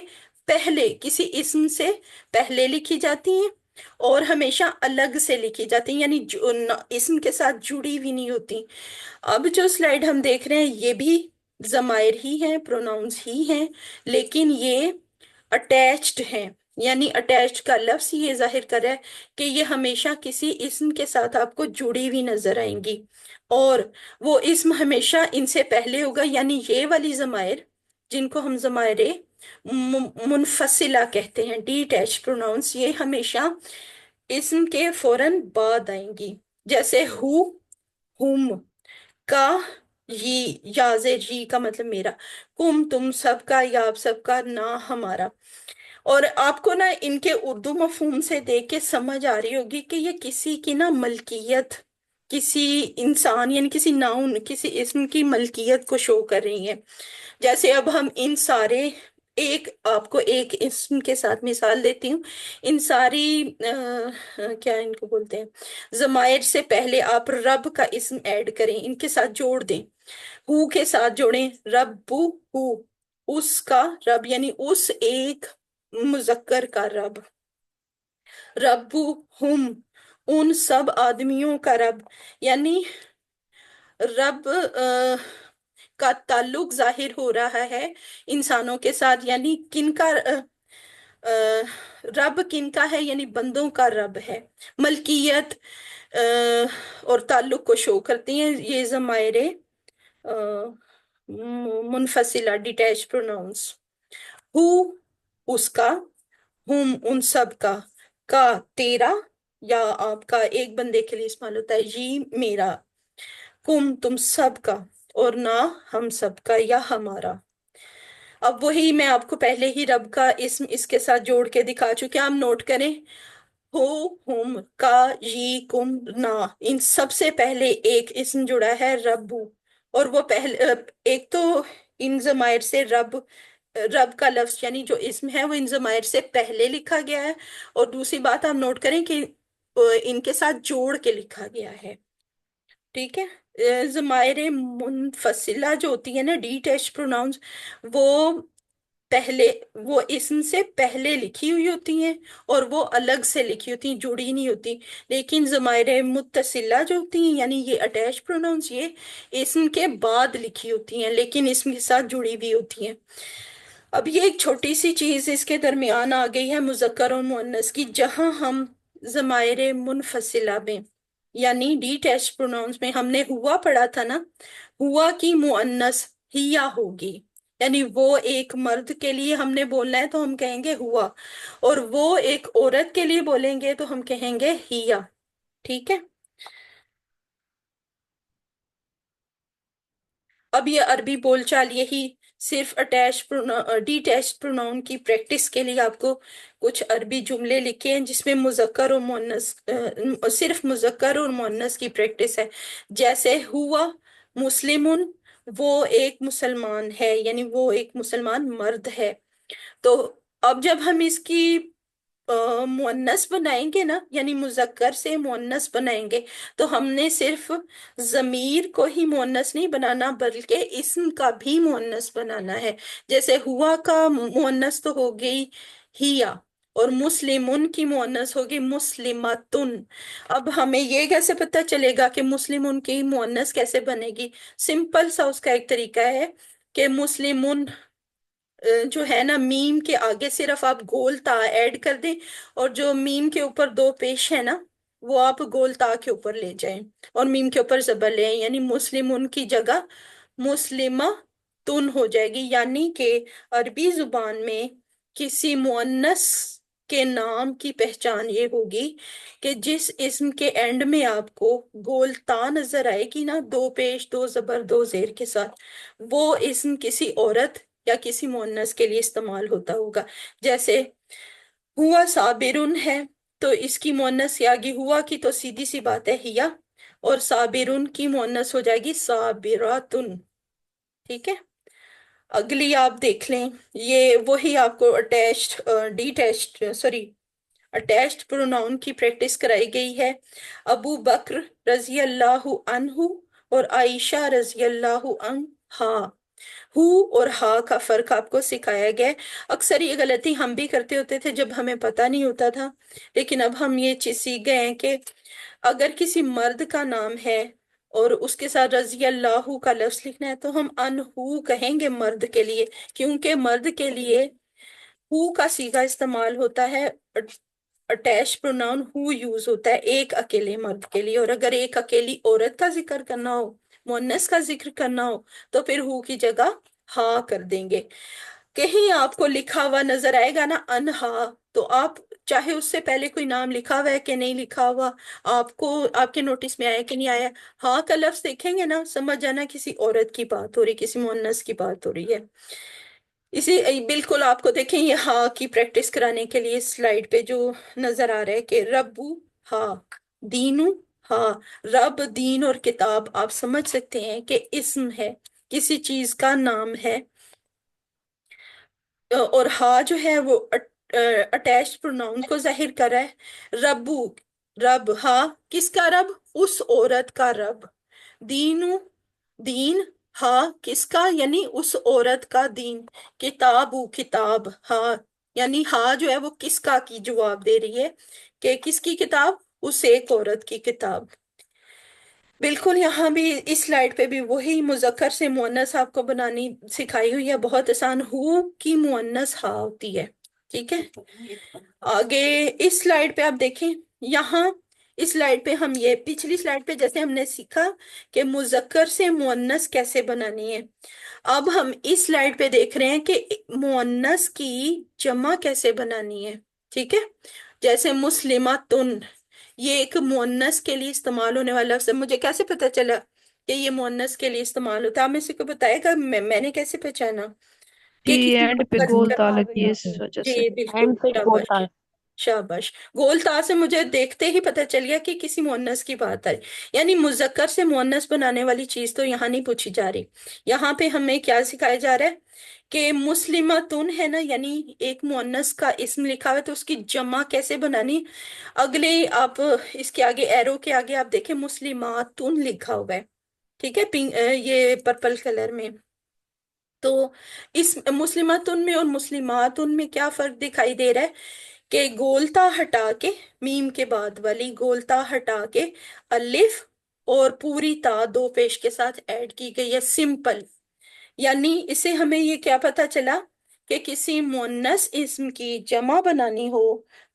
پہلے، کسی اسم سے پہلے لکھی جاتی ہیں اور ہمیشہ الگ سے لکھی جاتی ہیں، یعنی اسم کے ساتھ جڑی ہوئی نہیں ہوتی۔ اب جو سلائیڈ ہم دیکھ رہے ہیں یہ بھی ضمائر ہی ہیں، پروناؤنس ہی ہیں، لیکن یہ اٹیچڈ ہیں، یعنی اٹیچڈ کا لفظ یہ ظاہر کر رہا ہے کہ یہ ہمیشہ کسی اسم کے ساتھ آپ کو جڑی ہوئی نظر آئیں گی، اور وہ اسم ہمیشہ ان سے پہلے ہوگا، یعنی یہ والی ضمائر جن کو ہم ضمائر منفصلہ کہتے ہیں، ڈی ٹیچ پروناؤنس، یہ ہمیشہ اسم کے فوراً بعد آئیں گی۔ جیسے ہو، ہم، کا، یا جی کا مطلب میرا، کم تم سب کا، یا آپ سب کا، نہ ہمارا۔ اور آپ کو نا ان کے اردو مفہوم سے دیکھ کے سمجھ آ رہی ہوگی کہ یہ کسی کی نا ملکیت، کسی انسان یعنی کسی ناؤن، کسی اسم کی ملکیت کو شو کر رہی ہیں۔ جیسے اب ہم ان سارے، آپ کو ایک اسم کے ساتھ مثال دیتی ہوں، ان ساری کیا ان کو بولتے ہیں، ضمائر سے پہلے آپ رب کا اسم ایڈ کریں، ان کے ساتھ جوڑ دیں، ہو کے ساتھ جوڑیں، ربو ہو، اس کا رب یعنی اس ایک مذکر کا رب، ربو ہم، ان سب آدمیوں کا رب، یعنی رب کا تعلق ظاہر ہو رہا ہے انسانوں کے ساتھ، یعنی کن کا رب کن کا ہے، یعنی بندوں کا رب ہے۔ ملکیت اور تعلق کو شو کرتی ہیں یہ ضمائر منفصلہ، ڈیٹیچ پروناؤنس۔ ہو اس کا، ہم ان سب کا تیرا یا آپ کا ایک بندے کے لیے استعمال ہوتا ہے، یہ میرا، کم تم سب کا، اور نہ ہم سب کا یا ہمارا۔ اب وہی میں آپ کو پہلے ہی رب کا اسم اس کے ساتھ جوڑ کے دکھا چکے ہیں، آپ نوٹ کریں، ہو، ہم، کا، کم، نہ، ان سب سے پہلے ایک اسم جڑا ہے ربو، اور وہ پہلے ایک تو ان ضمائر سے رب کا لفظ یعنی جو اسم ہے وہ ان ضمائر سے پہلے لکھا گیا ہے، اور دوسری بات آپ نوٹ کریں کہ ان کے ساتھ جوڑ کے لکھا گیا ہے۔ ٹھیک ہے، ضمائر منفصلہ جو ہوتی ہے نا، ڈی ٹیچ پروناؤنس، وہ اسم سے پہلے لکھی ہوئی ہوتی ہیں اور وہ الگ سے لکھی ہوتی ہیں، جڑی نہیں ہوتی۔ لیکن ضمائر متصلہ جو ہوتی ہیں یعنی یہ اٹیچ پروناؤنس، یہ اسم کے بعد لکھی ہوتی ہیں لیکن اسم کے ساتھ جڑی ہوئی ہوتی ہیں۔ اب یہ ایک چھوٹی سی چیز اس کے درمیان آ گئی ہے مذکر اور مؤنث کی، جہاں ہم ضمائر منفصلہ میں یعنی ڈی ٹیچ پروناؤنس میں ہم نے ہوا پڑھا تھا نا، ہوا کی مؤنث ہیا ہوگی، یعنی وہ ایک مرد کے لیے ہم نے بولنا ہے تو ہم کہیں گے ہوا، اور وہ ایک عورت کے لیے بولیں گے تو ہم کہیں گے ہیا۔ ٹھیک ہے، اب یہ عربی بول چال یہی صرف ڈی ٹیچ پروناؤن کی پریکٹس کے لیے آپ کو کچھ عربی جملے لکھے ہیں جس میں مذکر اور مؤنث، صرف مذکر اور مؤنث کی پریکٹس ہے۔ جیسے ہوا مسلمن، وہ ایک مسلمان ہے، یعنی وہ ایک مسلمان مرد ہے، تو اب جب ہم اس کی مؤنث بنائیں گے نا، یعنی مذکر سے مؤنث بنائیں گے، تو ہم نے صرف ضمیر کو ہی مؤنث نہیں بنانا بلکہ اسم کا بھی مؤنث بنانا ہے. جیسے ہوا کا مؤنث تو ہو گئی ہیا، اور مسلمن کی مؤنث ہوگی مسلمتن. اب ہمیں یہ کیسے پتہ چلے گا کہ مسلمن کی مؤنث کیسے بنے گی؟ سمپل سا اس کا ایک طریقہ ہے کہ مسلمن جو ہے نا، میم کے آگے صرف آپ گول تا ایڈ کر دیں، اور جو میم کے اوپر دو پیش ہے نا وہ آپ گول تا کے اوپر لے جائیں اور میم کے اوپر زبر لے آئیں، یعنی مسلم ان کی جگہ مسلمہ تن ہو جائے گی. یعنی کہ عربی زبان میں کسی مؤنث کے نام کی پہچان یہ ہوگی کہ جس اسم کے اینڈ میں آپ کو گول تا نظر آئے گی نا، دو پیش دو زبر دو زیر کے ساتھ، وہ اسم کسی عورت یا کسی مؤنث کے لیے استعمال ہوتا ہوگا. جیسے ہوا صابرن ہے، تو اس کی مؤنث یا آگے ہوا کی تو سیدھی سی بات ہے ہیا، اور صابرن کی مؤنث ہو جائے گی صابراتن. ٹھیک ہے، اگلی آپ دیکھ لیں، یہ وہی آپ کو اٹیچڈ پروناؤن کی پریکٹس کرائی گئی ہے. ابو بکر رضی اللہ عنہ اور عائشہ رضی اللہ عنہا، ہو اور ہا کا فرق آپ کو سکھایا گیا ہے. اکثر یہ غلطی ہم بھی کرتے ہوتے تھے جب ہمیں پتہ نہیں ہوتا تھا، لیکن اب ہم یہ چیز سیکھ گئے ہیں کہ اگر کسی مرد کا نام ہے اور اس کے ساتھ رضی اللہ کا لفظ لکھنا ہے تو ہم انہو کہیں گے مرد کے لیے، کیونکہ مرد کے لیے ہو کا صیغہ استعمال ہوتا ہے، اٹیچ پروناؤن ہو یوز ہوتا ہے ایک اکیلے مرد کے لیے. اور اگر ایک اکیلی عورت کا ذکر کرنا ہو، مؤنث کا ذکر کرنا ہو، تو پھر ہو کی جگہ ہا کر دیں گے. کہیں آپ کو لکھا ہوا نظر آئے گا نا انہا، تو آپ چاہے اس سے پہلے کوئی نام لکھا ہوا ہے کہ نہیں لکھا ہوا، آپ کو آپ کے نوٹس میں آیا کہ نہیں آیا، ہاں کا لفظ دیکھیں گے نا، سمجھ جانا کسی عورت کی بات ہو رہی، کسی مؤنث کی بات ہو رہی ہے. اسی بالکل آپ کو دیکھیں یہ ہاں کی پریکٹس کرانے کے لیے سلائیڈ پہ جو نظر آ رہا ہے کہ ربو ہاں، دینو ہاں. رب، دین اور کتاب آپ سمجھ سکتے ہیں کہ اسم ہے، کسی چیز کا نام ہے، اور ہا جو ہے وہ اٹیچ پروناؤن کو ظاہر کر رہا ہے. ربو، رب، ہا کس کا رب؟ اس عورت کا رب. دینو، دین، ہا کس کا؟ یعنی اس عورت کا دین. کتابو، کتاب، ہا یعنی ہا جو ہے وہ کس کا کی جواب دے رہی ہے کہ کس کی کتاب؟ اس ایک عورت کی کتاب. بالکل یہاں بھی اس سلائیڈ پہ بھی وہی مذکر سے مؤنث آپ کو بنانی سکھائی ہوئی ہے، بہت آسان. ہو کی مؤنث ہا ہوتی ہے. ٹھیک ہے، آگے اس سلائیڈ پہ آپ دیکھیں، یہاں اس سلائیڈ پہ ہم یہ پچھلی سلائیڈ پہ جیسے ہم نے سیکھا کہ مذکر سے مؤنث کیسے بنانی ہے، اب ہم اس سلائیڈ پہ دیکھ رہے ہیں کہ مؤنث کی جمع کیسے بنانی ہے. ٹھیک ہے، جیسے مسلماتن، یہ ایک مؤنث کے لیے استعمال ہونے والا لفظ ہے. مجھے کیسے پتا چلا کہ یہ مؤنث کے لیے استعمال ہوتا ہے؟ آپ میں سے کوئی بتائے گا میں نے کیسے پہچانا جی کہ کسی اینڈ پہ کا گول ذکر؟ تا لگی ہے اس وجہ سے. جی بالکل، اینڈ پہ شاباش ہوتا ہے. شاباش. گول تا سے مجھے دیکھتے ہی پتہ چل گیا کہ کسی مؤنث کی بات آئی، یعنی مذکر سے مؤنث بنانے والی چیز تو یہاں نہیں پوچھی جا رہی. یہاں پہ ہمیں کیا سکھایا جا رہا ہے کہ مسلمتن ہے نا، یعنی ایک مؤنث کا اسم لکھا ہوا ہے تو اس کی جمع کیسے بنانی. اگلے آپ اس کے آگے ایرو کے آگے آپ دیکھیں مسلماتن لکھا ہوا ہے. ٹھیک ہے، یہ پرپل کلر میں. تو اس مسلماتن میں اور مسلماتن میں کیا فرق دکھائی دے رہا ہے کہ گولتا ہٹا کے، میم کے بعد والی گولتا ہٹا کے الف اور پوری تا دو پیش کے ساتھ ایڈ کی گئی ہے. سمپل، یعنی اس سے ہمیں یہ کیا پتا چلا کہ کسی مؤنث اسم کی جمع بنانی ہو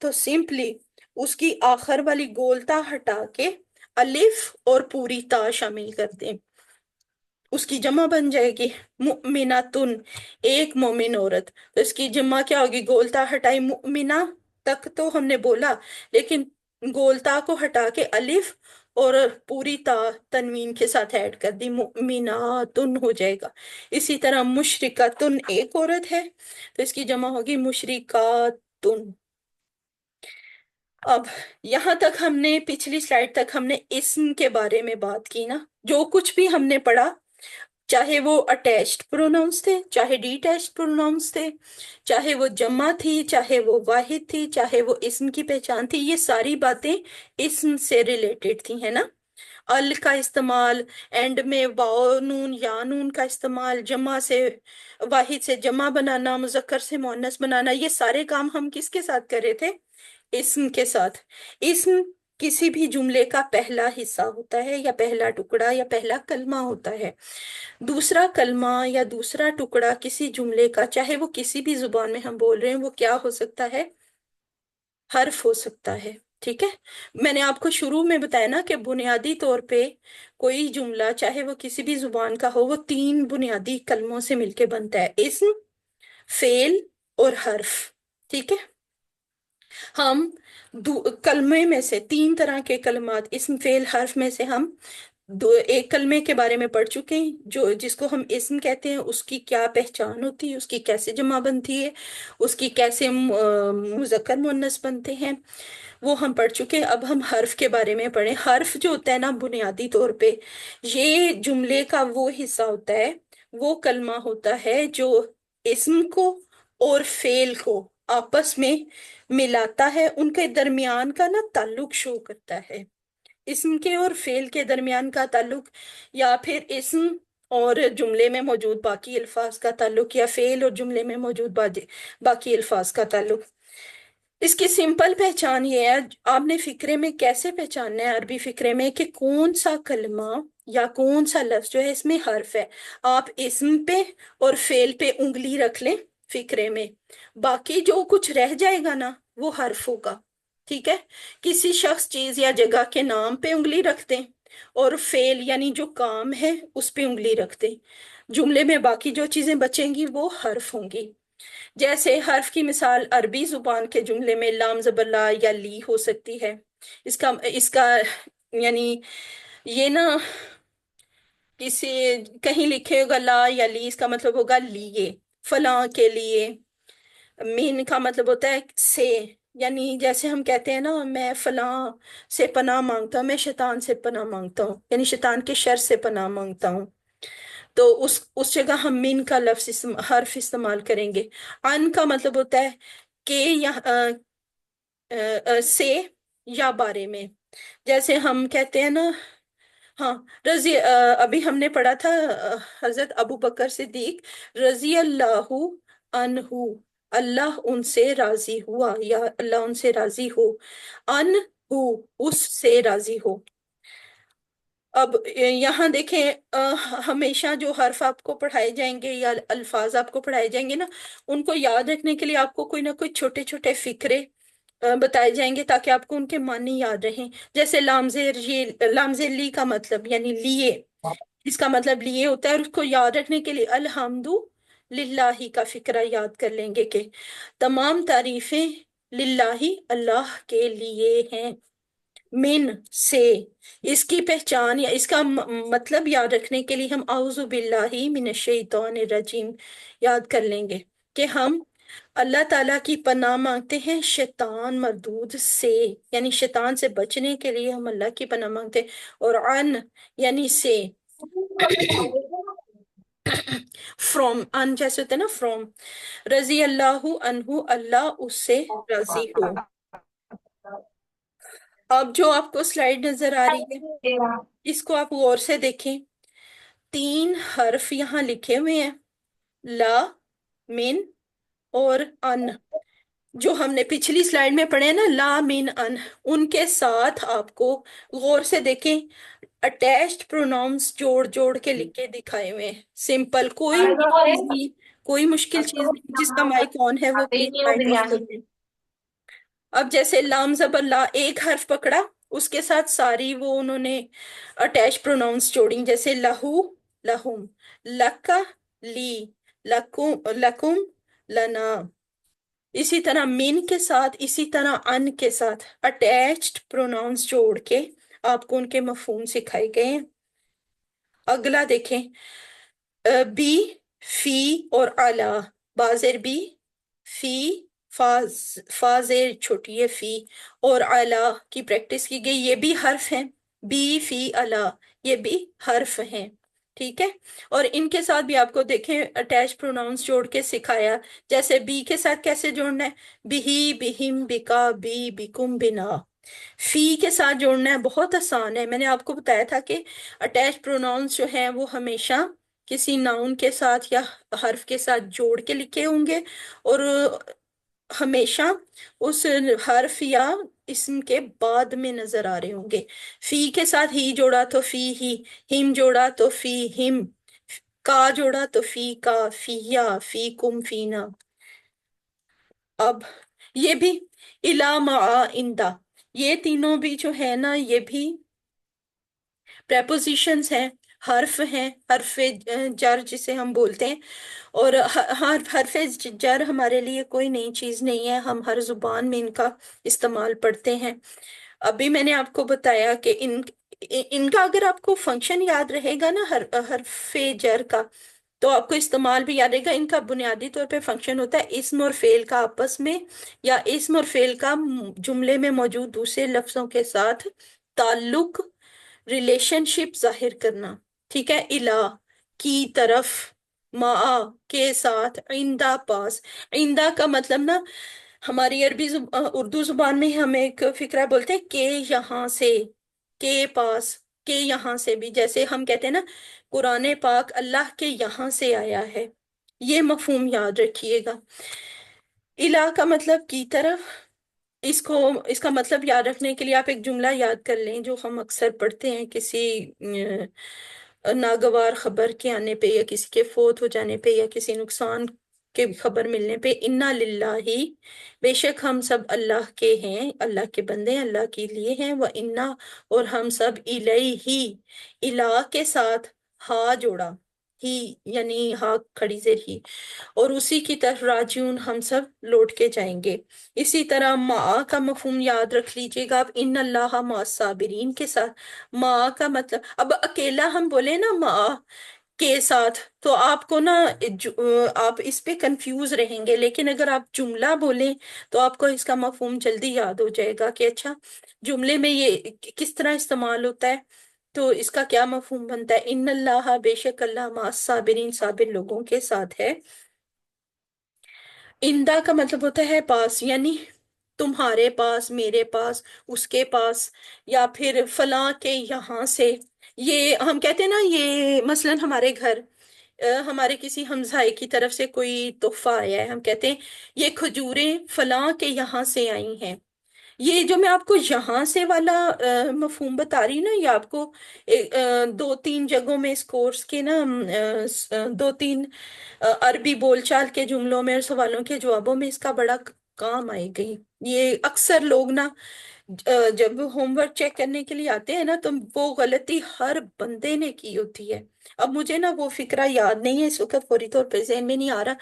تو سمپلی اس کی آخر والی گولتا ہٹا کے الف اور پوری تا شامل کر دیں، اس کی جمع بن جائے گی. مؤمناتن، ایک مومن عورت، تو اس کی جمع کیا ہوگی؟ گولتا ہٹائی مؤمنہ تک تو ہم نے بولا، لیکن گولتا کو ہٹا کے الف اور پوری تا تنوین کے ساتھ ایڈ کر دی، مؤمناتن ہو جائے گا. اسی طرح مشرکاتن ایک عورت ہے تو اس کی جمع ہوگی مشرکاتن. اب یہاں تک ہم نے پچھلی سلائیڈ تک ہم نے اسم کے بارے میں بات کی نا، جو کچھ بھی ہم نے پڑھا چاہے وہ اٹیچڈ پروناؤنس تھے، چاہے ڈی اٹیچڈ پروناؤنس تھے، چاہے وہ جمع تھی، چاہے وہ واحد تھی، چاہے وہ اسم کی پہچان تھی، یہ ساری باتیں اسم سے ریلیٹڈ تھی، ہے نا۔ ال کا استعمال، اینڈ میں واو نون یا نون کا استعمال، جمع سے واحد سے جمع بنانا، مذکر سے مؤنث بنانا، یہ سارے کام ہم کس کے ساتھ کر رہے تھے؟ اسم کے ساتھ۔ اسم کسی بھی جملے کا پہلا حصہ ہوتا ہے، یا پہلا ٹکڑا، یا پہلا کلمہ ہوتا ہے۔ دوسرا کلمہ یا دوسرا ٹکڑا کسی جملے کا، چاہے وہ کسی بھی زبان میں ہم بول رہے ہیں، وہ کیا ہو سکتا ہے؟ حرف ہو سکتا ہے، ٹھیک ہے۔ میں نے آپ کو شروع میں بتایا نا کہ بنیادی طور پہ کوئی جملہ چاہے وہ کسی بھی زبان کا ہو، وہ 3 بنیادی کلموں سے مل کے بنتا ہے: اسم، فعل اور حرف، ٹھیک ہے۔ ہم کلمے میں سے 3 طرح کے کلمات، اسم، فعل، حرف میں سے ہم ایک کلمے کے بارے میں پڑھ چکے ہیں، جس کو ہم اسم کہتے ہیں، اس کی کیا پہچان ہوتی ہے، اس کی کیسے جمع بنتی ہے، اس کی کیسے مذکر مؤنث بنتے ہیں، وہ ہم پڑھ چکے ہیں۔ اب ہم حرف کے بارے میں پڑھیں۔ حرف جو ہوتا ہے نا، بنیادی طور پہ یہ جملے کا وہ حصہ ہوتا ہے، وہ کلمہ ہوتا ہے جو اسم کو اور فعل کو آپس میں ملاتا ہے، ان کے درمیان کا نا تعلق شو کرتا ہے۔ اسم کے اور فعل کے درمیان کا تعلق، یا پھر اسم اور جملے میں موجود باقی الفاظ کا تعلق، یا فعل اور جملے میں موجود باقی الفاظ کا تعلق۔ اس کی سمپل پہچان یہ ہے، آپ نے فقرے میں کیسے پہچاننا ہے، عربی فقرے میں، کہ کون سا کلمہ یا کون سا لفظ جو ہے اس میں حرف ہے۔ آپ اسم پہ اور فعل پہ انگلی رکھ لیں فقرے میں، باقی جو کچھ رہ جائے گا نا وہ حرف ہوگا، ٹھیک ہے۔ کسی شخص، چیز یا جگہ کے نام پہ انگلی رکھ دیں، اور فعل یعنی جو کام ہے اس پہ انگلی رکھ دیں، جملے میں باقی جو چیزیں بچیں گی وہ حرف ہوں گی۔ جیسے حرف کی مثال عربی زبان کے جملے میں لام زبر لا یا لی ہو سکتی ہے۔ اس کا یعنی یہ نا کسی کہیں لکھے ہوگا لا یا لی، اس کا مطلب ہوگا لیے، فلاں کے لیے۔ مین کا مطلب ہوتا ہے سے، یعنی جیسے ہم کہتے ہیں نا میں فلاں سے پناہ مانگتا ہوں، میں شیطان سے پناہ مانگتا ہوں، یعنی شیطان کے شر سے پناہ مانگتا ہوں، تو اس جگہ ہم من کا لفظ حرف استعمال کریں گے۔ ان کا مطلب ہوتا ہے کہ یا سے یا بارے میں، جیسے ہم کہتے ہیں نا، ہاں ابھی ہم نے پڑھا تھا حضرت ابو بکر صدیق رضی اللہ عنہ، اللہ ان سے راضی ہوا، یا اللہ ان سے راضی ہو، اس سے راضی ہو۔ اب یہاں دیکھیں، ہمیشہ جو حرف آپ کو پڑھائے جائیں گے یا الفاظ آپ کو پڑھائے جائیں گے نا، ان کو یاد رکھنے کے لیے آپ کو کوئی نہ کوئی چھوٹے چھوٹے فقرے بتائے جائیں گے تاکہ آپ کو ان کے معنی یاد رہیں۔ جیسے لام زیر لی کا مطلب یعنی لیے، اس کا مطلب لیے ہوتا ہے، اور اس کو یاد رکھنے کے لیے الحمد للہ کا فقرہ یاد کر لیں گے کہ تمام تعریفیں للہ اللہ کے لیے ہیں، من سے۔ اس کی پہچان یا اس کا مطلب یاد رکھنے کے لیے ہم اعوذ باللہ من الشیطان الرجیم یاد کر لیں گے کہ ہم اللہ تعالیٰ کی پناہ مانگتے ہیں شیطان مردود سے، یعنی شیطان سے بچنے کے لیے ہم اللہ کی پناہ مانگتے ہیں، اور عن یعنی سے، فرام، ان جیسے ہوتا ہے نا فرام، رضی اللہ عنہ اللہ اس سے راضی ہو۔ اب جو آپ کو سلائیڈ نظر آ رہی ہے اس کو آپ غور سے دیکھیں، 3 حرف یہاں لکھے ہوئے ہیں، لا، من اور ان، جو ہم نے پچھلی سلائیڈ میں پڑھے ہیں نا، لا، من، ان، ان کے ساتھ آپ کو غور سے دیکھیں اٹیچڈ پروناؤنس جوڑ کے لکھ کے دکھائے ہوئے ہیں، سمپل، کوئی مشکل چیز نہیں۔ جس کا مائک آن ہے وہ پلیز مائک آف کر دیں۔ اب جیسے لام زبر لا، ایک حرف پکڑا، اس کے ساتھ ساری وہ انہوں نے اٹیچ پروناؤنس جوڑی، جیسے لہو، لہم، لکا، لی، لکم، لنا۔ اسی طرح من کے ساتھ، اسی طرح ان کے ساتھ اٹیچڈ پروناؤنس جوڑ کے آپ کو ان کے مفہوم سکھائے گئے ہیں۔ اگلا دیکھیں، بی، فی اور علا، بازر بی، فی، فا زیر چھوٹی ہے فی، اور علا کی پریکٹس کی گئی، یہ بھی حرف ہیں، بی، فی، علا، یہ بھی حرف ہیں، ٹھیک ہے. اور ان کے ساتھ بھی آپ کو دیکھیں اٹیچ پروناؤنس جوڑ کے سکھایا. جیسے بی کے ساتھ کیسے جوڑنا ہے، بہی، بہم، بکا، بی، بکم، بنا. فی کے ساتھ جوڑنا ہے، بہت آسان ہے. میں نے آپ کو بتایا تھا کہ اٹیچ پروناؤنس جو ہیں وہ ہمیشہ کسی ناؤن کے ساتھ یا حرف کے ساتھ جوڑ کے لکھے ہوں گے، اور ہمیشہ اس حرف یا اسم کے بعد میں نظر آ رہے ہوں گے. فی کے ساتھ ہی جوڑا تو فی ہی، ہم جوڑا تو فی ہم، کا جوڑا تو فی کا، فیا، فی کم، فینا. اب یہ بھی الا، مع، اندا، یہ تینوں بھی جو ہے نا یہ بھی پریپوزیشنز ہیں، حرف ہیں، حرف جر جسے ہم بولتے ہیں. اور حرف جر ہمارے لیے کوئی نئی چیز نہیں ہے، ہم ہر زبان میں ان کا استعمال پڑھتے ہیں. ابھی میں نے آپ کو بتایا کہ ان کا اگر آپ کو فنکشن یاد رہے گا نا حرف جر کا، تو آپ کو استعمال بھی یاد رہے گا. ان کا بنیادی طور پہ فنکشن ہوتا ہے اسم اور فعل کا آپس میں، یا اسم اور فعل کا جملے میں موجود دوسرے لفظوں کے ساتھ تعلق، ریلیشن شپ ظاہر کرنا. ٹھیک ہے. الا، کی طرف، مع، کے ساتھ، عندہ، پاس. عندہ کا مطلب نا ہماری اردو زبان میں ہم ایک فقرہ بولتے ہیں کہ یہاں سے، کے پاس، کے یہاں سے بھی. جیسے ہم کہتے ہیں نا قرآن پاک اللہ کے یہاں سے آیا ہے، یہ مفہوم یاد رکھیے گا. الا کا مطلب کی طرف. اس کا مطلب یاد رکھنے کے لیے آپ ایک جملہ یاد کر لیں جو ہم اکثر پڑھتے ہیں کسی ناگوار خبر کے آنے پہ، یا کسی کے فوت ہو جانے پہ، یا کسی نقصان کے خبر ملنے پہ. انا للہ، بے شک ہم سب اللہ کے ہیں، اللہ کے بندے اللہ کے لیے ہیں. وہ انا، اور ہم سب الیہ، الہ کے ساتھ ہا جوڑا، ہی یعنی ہا کھڑی زیر ہی، اور اسی کی طرف راجعون، ہم سب لوٹ کے جائیں گے. اسی طرح مع کا مفہوم یاد رکھ لیجئے گا آپ، ان اللہ مع الصابرین کے ساتھ. مع کا مطلب، اب اکیلا ہم بولے نا مع کے ساتھ تو آپ کو نا آپ اس پہ کنفیوز رہیں گے، لیکن اگر آپ جملہ بولیں تو آپ کو اس کا مفہوم جلدی یاد ہو جائے گا کہ اچھا جملے میں یہ کس طرح استعمال ہوتا ہے، تو اس کا کیا مفہوم بنتا ہے. ان اللہ، بے شک اللہ، مع الصابرین، صابر لوگوں کے ساتھ ہے. اندا کا مطلب ہوتا ہے پاس، یعنی تمہارے پاس، میرے پاس، اس کے پاس، یا پھر فلاں کے یہاں سے. یہ ہم کہتے ہیں نا، یہ مثلا ہمارے گھر ہمارے کسی ہمسائے کی طرف سے کوئی تحفہ آیا ہے، ہم کہتے ہیں یہ کھجوریں فلاں کے یہاں سے آئی ہیں. یہ جو میں آپ کو یہاں سے والا مفہوم بتا رہی ہوں نا، یہ آپ کو دو تین جگہوں میں اس کورس کے نا دو تین عربی بول چال کے جملوں میں اور سوالوں کے جوابوں میں اس کا بڑا کام آئے گی. یہ اکثر لوگ نا جب ہوم ورک چیک کرنے کے لیے آتے ہیں نا، تو وہ غلطی ہر بندے نے کی ہوتی ہے. اب مجھے نا وہ فقرہ یاد نہیں ہے اس وقت، فوری طور پہ ذہن میں نہیں آ رہا.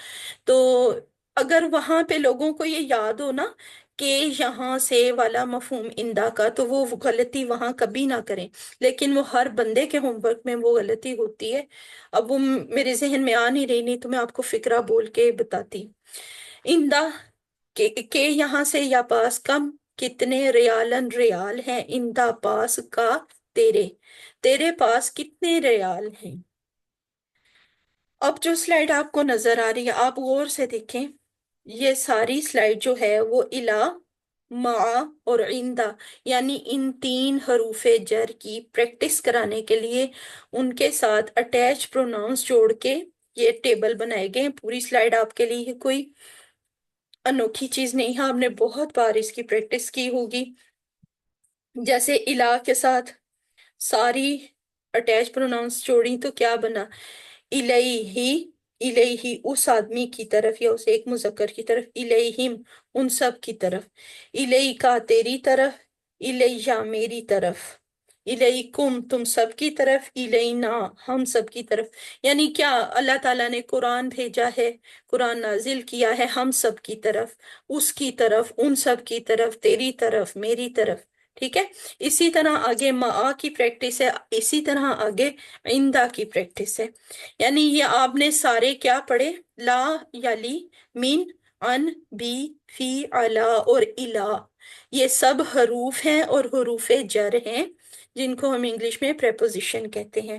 تو اگر وہاں پہ لوگوں کو یہ یاد ہو نا کہ یہاں سے والا مفہوم اندا کا، تو وہ غلطی وہاں کبھی نہ کریں. لیکن وہ ہر بندے کے ہوم ورک میں وہ غلطی ہوتی ہے. اب وہ میرے ذہن میں آ نہیں رہی، نہیں تو میں آپ کو فقرہ بول کے بتاتی. اندا کے یہاں سے یا پاس، کم کتنے، ریالن ریال ہیں، اندا پاس، کا تیرے، تیرے پاس کتنے ریال ہیں. اب جو سلائیڈ آپ کو نظر آ رہی ہے آپ غور سے دیکھیں، یہ ساری سلائیڈ جو ہے وہ الا، مع اور عندہ، یعنی ان تین حروف جر کی پریکٹس کرانے کے لیے ان کے ساتھ اٹیچ پروناؤنس جوڑ کے یہ ٹیبل بنائے گئے ہیں. پوری سلائیڈ آپ کے لیے کوئی انوکھی چیز نہیں ہے، آپ نے بہت بار اس کی پریکٹس کی ہوگی. جیسے الا کے ساتھ ساری اٹیچ پروناؤنس جوڑی تو کیا بنا، الیہ، الیہ اس آدمی کی طرف یا اس ایک مذکر کی طرف، الیہم ان سب کی طرف، الیکا تیری طرف، الیہ میری طرف، الیکم تم سب کی طرف، الینا ہم سب کی طرف. یعنی کیا اللہ تعالیٰ نے قرآن بھیجا ہے، قرآن نازل کیا ہے ہم سب کی طرف، اس کی طرف، ان سب کی طرف، تیری طرف، میری طرف. ٹھیک ہے. اسی طرح آگے مع کی پریکٹس ہے، اسی طرح آگے عندہ کی پریکٹس ہے. یعنی یہ آپ نے سارے کیا پڑھے، لا، یلی، من، ان، بی، فی، علا اور الا. یہ سب حروف ہیں اور حروف جر ہیں جن کو ہم انگلش میں پریپوزیشن کہتے ہیں.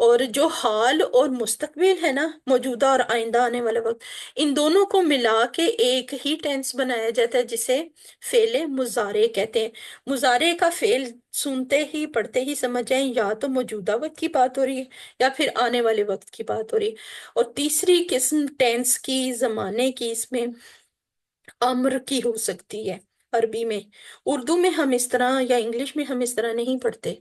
اور جو حال اور مستقبل ہے نا، موجودہ اور آئندہ آنے والا وقت، ان دونوں کو ملا کے ایک ہی ٹینس بنایا جاتا ہے جسے فعل مضارع کہتے ہیں۔ مضارع کا فعل سنتے ہی پڑھتے ہی سمجھ جائیں یا تو موجودہ وقت کی بات ہو رہی ہے یا پھر آنے والے وقت کی بات ہو رہی ہے۔ اور تیسری قسم ٹینس کی، زمانے کی، اس میں امر کی ہو سکتی ہے عربی میں۔ اردو میں ہم اس طرح یا انگلش میں ہم اس طرح نہیں پڑھتے۔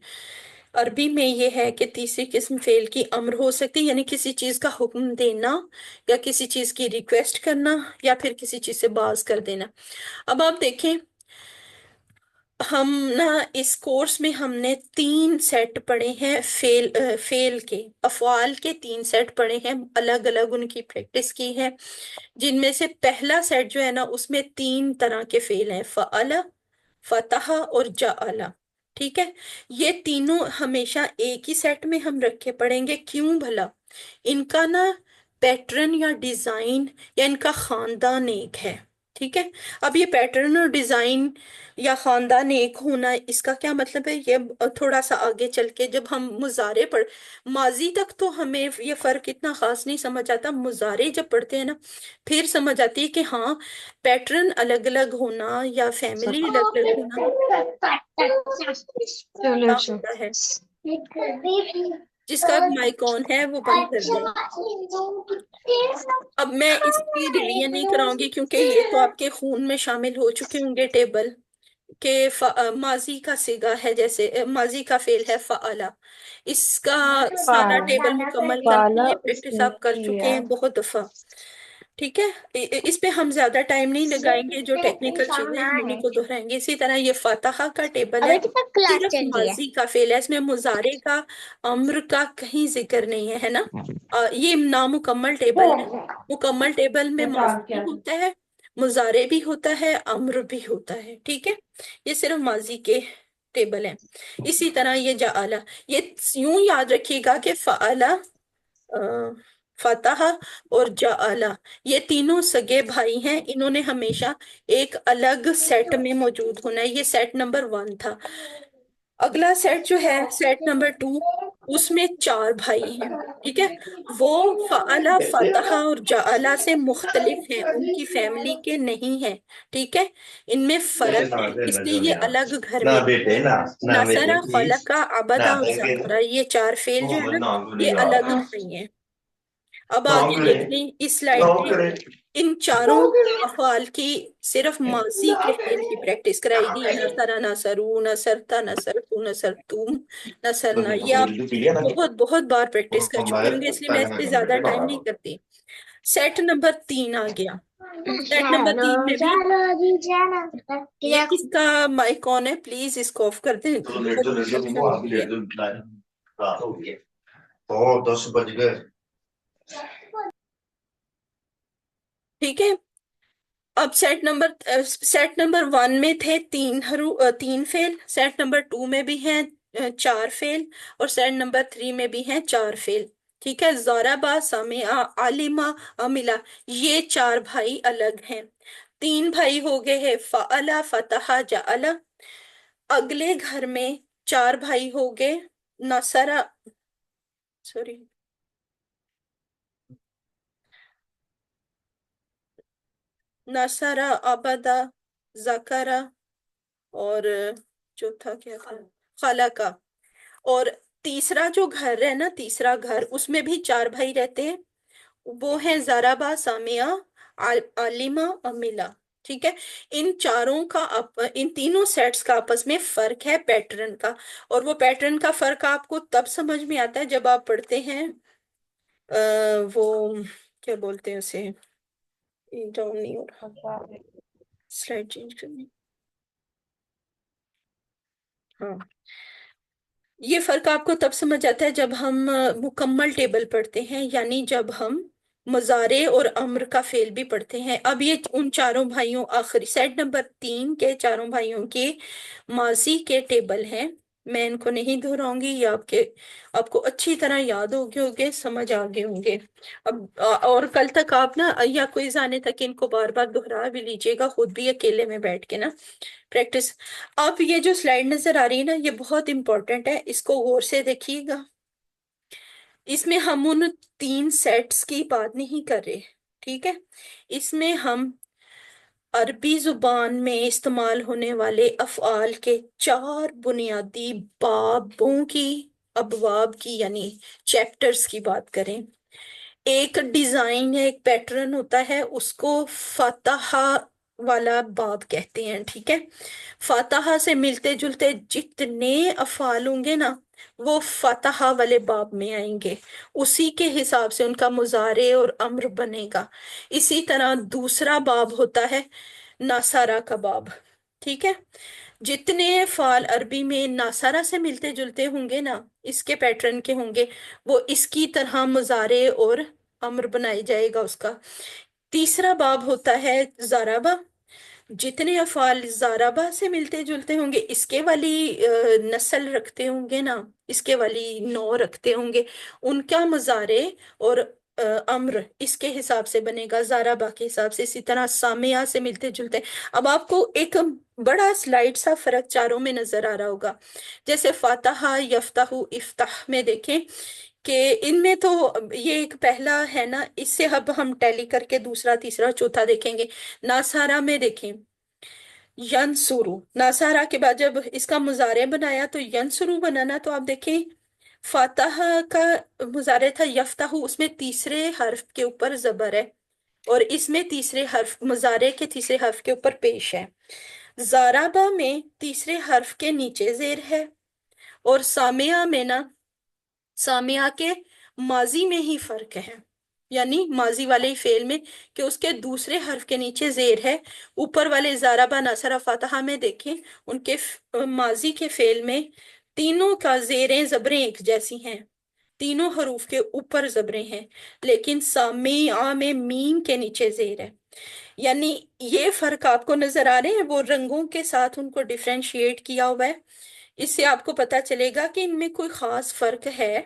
عربی میں یہ ہے کہ تیسری قسم فعل کی امر ہو سکتی ہے، یعنی کسی چیز کا حکم دینا یا کسی چیز کی ریکویسٹ کرنا یا پھر کسی چیز سے باز کر دینا۔ اب آپ دیکھیں، ہم نا اس کورس میں ہم نے 3 سیٹ پڑھے ہیں فعل کے، افعال کے 3 سیٹ پڑھے ہیں، الگ الگ ان کی پریکٹس کی ہے، جن میں سے پہلا سیٹ جو ہے نا اس میں 3 طرح کے فعل ہیں، فعل، فتح اور جعل۔ ٹھیک ہے، یہ تینوں ہمیشہ ایک ہی سیٹ میں ہم رکھ کے پڑھیں گے۔ کیوں بھلا؟ ان کا نا پیٹرن یا ڈیزائن یا ان کا خاندان ایک ہے۔ ٹھیک ہے، اب یہ پیٹرن اور ڈیزائن یا خاندان ایک ہونا، اس کا کیا مطلب ہے؟ یہ تھوڑا سا آگے چل کے جب ہم مضارع ماضی تک تو ہمیں یہ فرق اتنا خاص نہیں سمجھ آتا، مضارع جب پڑھتے ہیں نا پھر سمجھ آتی ہے کہ ہاں پیٹرن الگ الگ ہونا یا فیملی الگ الگ ہونا کیا ہوتا ہے۔ جس کا مائک آن ہے وہ بند کر دیں۔ اب میں اس کی ریویژن نہیں کراؤں گی کیونکہ یہ تو آپ کے خون میں شامل ہو چکے ہوں گے ٹیبل کہ ماضی کا صیغہ ہے، جیسے ماضی کا فعل ہے فعلا، اس کا سارا ٹیبل مکمل کرنا، یہ پریکٹس آپ کر چکے ہیں بہت دفعہ۔ ٹھیک ہے، اس پہ ہم زیادہ ٹائم نہیں لگائیں گے، جو ٹیکنیکل چیزیں ہیں ہم انہیں کو دہرائیں گے۔ اسی طرح یہ فاتحہ کا ٹیبل ہے، صرف ماضی کا فعل ہے، اس میں مضارع کا، امر کا کہیں ذکر نہیں ہے، ہے نا۔ یہ نامکمل ٹیبل ہے، مکمل ٹیبل میں ماضی بھی ہوتا ہے، مضارع بھی ہوتا ہے، امر بھی ہوتا ہے۔ ٹھیک ہے، یہ صرف ماضی کے ٹیبل ہیں۔ اسی طرح یہ جعل، یہ یوں یاد رکھیے گا کہ فعل، فتح اور جعل، یہ تینوں سگے بھائی ہیں، انہوں نے ہمیشہ ایک الگ سیٹ میں موجود ہونا ہے۔ یہ سیٹ نمبر 1 تھا۔ اگلا سیٹ جو ہے سیٹ نمبر 2، اس میں 4 بھائی ہیں۔ ٹھیک ہے، وہ فعل، فتح اور جعل سے مختلف ہیں، ان کی فیملی کے نہیں ہیں۔ ٹھیک ہے، ان میں فرق ہے، اس لیے یہ الگ گھر میں ہیں۔ نصر، خلق، عبد اور ذکر، یہ 4 فعل جو ہے نا یہ الگ بھائی ہیں۔ اب آگے دیکھ لیں اس سلائیڈ میں، ان چاروں افعال کی صرف ماضی کے فعل کی پریکٹس کرائی گئی۔ نصر، نصرو، نصرتا، نصرتو، نصرتم، نصرنا، یہ آپ بہت بہت بار پریکٹس کر چکے ہوں گے، اس لیے میں اس پہ زیادہ ٹائم نہیں کرتی۔ سیٹ نمبر 3 آ گیا۔ سیٹ نمبر 3 میں بھی یہ کس کا مائک آن ہے؟ پلیز اس کو آف کر دیں، بہت ڈسٹرپشن ہو رہی ہے۔ 10 بج گئے۔ ٹھیک ہے، اب سیٹ نمبر 1 میں تھے 3 فعل، سیٹ نمبر 2 میں بھی ہیں 4 فعل، اور سیٹ نمبر 3 میں بھی ہیں 4 فعل۔ ٹھیک ہے، ضربا، سمعا، علما، عملا، یہ 4 بھائی الگ ہیں۔ 3 بھائی ہو گئے ہیں فعل، فتح، جعل۔ اگلے گھر میں 4 بھائی ہو گئے نصر، سوری، نصر، عبد، ذکر، اور چوتھا کیا تھا؟ خلقہ۔ اور تیسرا جو گھر ہے نا، تیسرا گھر، اس میں بھی 4 بھائی رہتے ہیں، وہ ہیں ضربا، سمعا، علما، عملا۔ ٹھیک ہے، ان تینوں سیٹس کا آپس میں فرق ہے پیٹرن کا، اور وہ پیٹرن کا فرق آپ کو تب سمجھ میں آتا ہے جب آپ پڑھتے ہیں وہ کیا بولتے ہیں اسے، ڈاؤن نہیں ہو رہا، سلائڈ چینج کرنی، ہاں، یہ فرق آپ کو تب سمجھ آتا ہے جب ہم مکمل ٹیبل پڑھتے ہیں، یعنی جب ہم مضارع اور امر کا فعل بھی پڑھتے ہیں۔ اب یہ ان 4 بھائیوں، آخری سیٹ نمبر 3 کے 4 بھائیوں کے ماضی کے ٹیبل ہیں، میں ان کو نہیں دہراؤں گی، یہ آپ کو اچھی طرح یاد ہوگے، سمجھ آگے ہوں گے۔ اب اور کل تک آپ نا یا کوئی آنے تک ان کو بار بار دہرا بھی لیجیے گا، خود بھی اکیلے میں بیٹھ کے نا پریکٹس۔ اب یہ جو سلائیڈ نظر آ رہی ہے نا، یہ بہت امپورٹنٹ ہے، اس کو غور سے دیکھیے گا۔ اس میں ہم ان 3 سیٹس کی بات نہیں کر رہے، ٹھیک ہے؟ اس میں ہم عربی زبان میں استعمال ہونے والے افعال کے 4 بنیادی بابوں کی، ابواب کی یعنی چیپٹرز کی بات کریں۔ ایک ڈیزائن یا ایک پیٹرن ہوتا ہے، اس کو فاتحہ والا باب کہتے ہیں، ٹھیک ہے؟ فاتحہ سے ملتے جلتے جتنے افعال ہوں گے نا وہ فاتحہ والے باب میں آئیں گے، اسی کے حساب سے ان کا مضارع اور امر بنے گا۔ اسی طرح دوسرا باب ہوتا ہے ناصارہ کا باب، ٹھیک ہے؟ جتنے افعال عربی میں ناصارہ سے ملتے جلتے ہوں گے نا، اس کے پیٹرن کے ہوں گے، وہ اس کی طرح مضارع اور امر بنائی جائے گا اس کا۔ تیسرا باب ہوتا ہے ضربہ، جتنے افعال ضربہ سے ملتے جلتے ہوں گے، اس کے والی نسل رکھتے ہوں گے نا، اس کے والی نو رکھتے ہوں گے، ان کا مضارع اور امر اس کے حساب سے بنے گا، ضربہ کے حساب سے۔ اسی طرح سامعہ سے ملتے جلتے، اب آپ کو ایک بڑا سلائڈ سا فرق چاروں میں نظر آ رہا ہوگا۔ جیسے فاتحہ، یفتح، افتح میں دیکھیں کہ ان میں تو یہ ایک پہلا ہے نا، اس سے اب ہم ٹیلی کر کے دوسرا، تیسرا، چوتھا دیکھیں گے۔ ناصارہ میں دیکھیں ینصرو، ناصارہ کے بعد جب اس کا مضارع بنایا تو ینصرو بنانا، تو آپ دیکھیں فاتحہ کا مضارع تھا یفتح، اس میں تیسرے حرف کے اوپر زبر ہے، اور اس میں تیسرے حرف، مضارع کے تیسرے حرف کے اوپر پیش ہے۔ ضربہ میں تیسرے حرف کے نیچے زیر ہے، اور سامعہ میں نا، سامعہ کے ماضی میں ہی فرق ہے، یعنی ماضی والے فعل میں کہ اس کے دوسرے حرف کے نیچے زیر ہے۔ اوپر والے ضربہ، ناصرہ، فاتحہ میں دیکھیں ان کے ماضی کے فعل میں تینوں کا زیریں زبریں ایک جیسی ہیں، تینوں حروف کے اوپر زبریں ہیں، لیکن سامعہ میں میم کے نیچے زیر ہے۔ یعنی یہ فرق آپ کو نظر آ رہے ہیں، وہ رنگوں کے ساتھ ان کو ڈیفرینشیٹ کیا ہوا ہے، اس سے آپ کو پتا چلے گا کہ ان میں کوئی خاص فرق ہے۔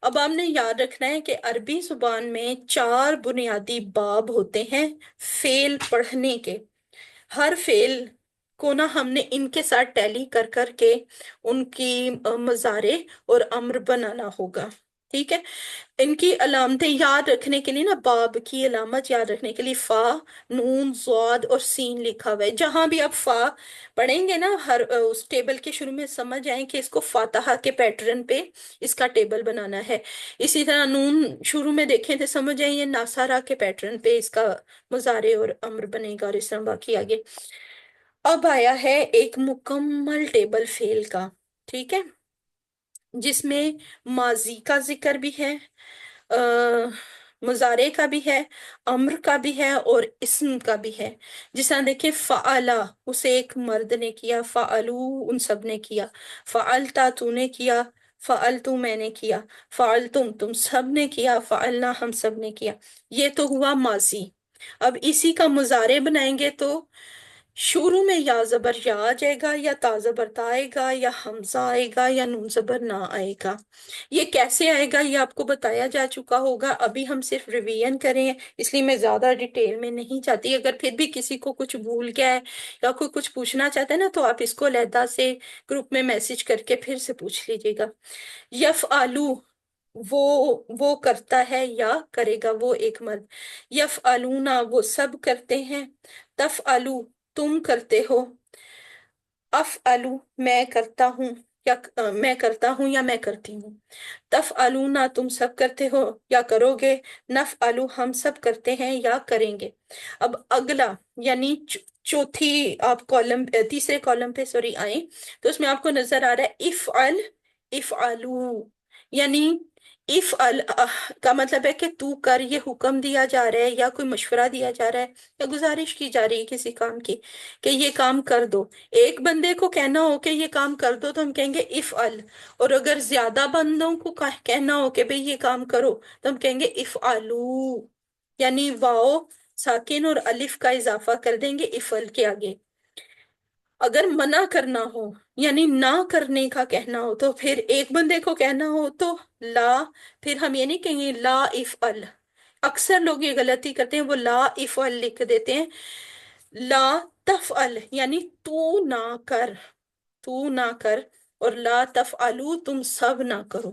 اب آپ نے یاد رکھنا ہے کہ عربی زبان میں 4 بنیادی باب ہوتے ہیں فعل پڑھنے کے۔ ہر فعل کو نا ہم نے ان کے ساتھ ٹیلی کر کر کے ان کی مضارع اور امر بنانا ہوگا، ٹھیک ہے؟ ان کی علامتیں یاد رکھنے کے لیے نا، باب کی علامت یاد رکھنے کے لیے فا، نون، ضاد اور سین لکھا ہوا ہے۔ جہاں بھی آپ فا پڑھیں گے نا، ہر اس ٹیبل کے شروع میں سمجھ جائیں کہ اس کو فاتحہ کے پیٹرن پہ اس کا ٹیبل بنانا ہے۔ اسی طرح نون شروع میں دیکھیں تو سمجھ جائیں یہ ناصارہ کے پیٹرن پہ اس کا مضارع اور امر بنے گا، اور اس طرح باقی آگے۔ اب آیا ہے ایک مکمل ٹیبل فعل کا، ٹھیک ہے، جس میں ماضی کا ذکر بھی ہے، مضارع کا بھی ہے، امر کا بھی ہے، اور اسم کا بھی ہے۔ جس طرح دیکھیں فعلا، اسے ایک مرد نے کیا، فعلو ان سب نے کیا، فعلتا تو نے کیا، فعلتو میں نے کیا، فعلتم تم سب نے کیا، فعلنا ہم سب نے کیا۔ یہ تو ہوا ماضی۔ اب اسی کا مضارع بنائیں گے تو شروع میں یا زبر یا آ جائے گا، یا تا زبر تا آئے گا، یا حمزہ آئے گا، یا نون زبر نہ آئے گا۔ یہ کیسے آئے گا یہ آپ کو بتایا جا چکا ہوگا، ابھی ہم صرف ریویژن کریں، اس لیے میں زیادہ ڈیٹیل میں نہیں چاہتی۔ اگر پھر بھی کسی کو کچھ بھول گیا ہے یا کوئی کچھ پوچھنا چاہتا ہے نا، تو آپ اس کو علیحدہ سے گروپ میں میسج کر کے پھر سے پوچھ لیجیے گا۔ یفعلو، وہ کرتا ہے یا کرے گا، وہ ایک مرد۔ یفعلونا، وہ سب کرتے ہیں۔ تفعلو، تم کرتے ہو۔ افعلو، میں کرتا ہوں، یا میں کرتا ہوں یا میں کرتی ہوں۔ تفعلونا، تم سب کرتے ہو یا کرو گے۔ نفعلو، ہم سب کرتے ہیں یا کریں گے۔ اب اگلا یعنی چوتھی آپ کالم، تیسرے کالم پہ سوری آئیں تو اس میں آپ کو نظر آ رہا ہے افعل، افعلو، یعنی افعل کا مطلب ہے کہ تو کر، یہ حکم دیا جا رہا ہے یا کوئی مشورہ دیا جا رہا ہے یا گزارش کی جا رہی ہے کسی کام کی کہ یہ کام کر دو۔ ایک بندے کو کہنا ہو کہ یہ کام کر دو تو ہم کہیں گے افعل، اور اگر زیادہ بندوں کو کہنا ہو کہ بھئی یہ کام کرو تو ہم کہیں گے افعلو، یعنی واو ساکن اور الف کا اضافہ کر دیں گے افعل کے آگے۔ اگر منع کرنا ہو یعنی نہ کرنے کا کہنا ہو تو پھر ایک بندے کو کہنا ہو تو لا، پھر ہم یہ نہیں کہیں گے لا افعل۔ اکثر لوگ یہ غلطی کرتے ہیں، وہ لا افعل لکھ دیتے ہیں۔ لا تفعل یعنی تو نہ کر، تو نہ کر، اور لا تفعلو، تم سب نہ کرو۔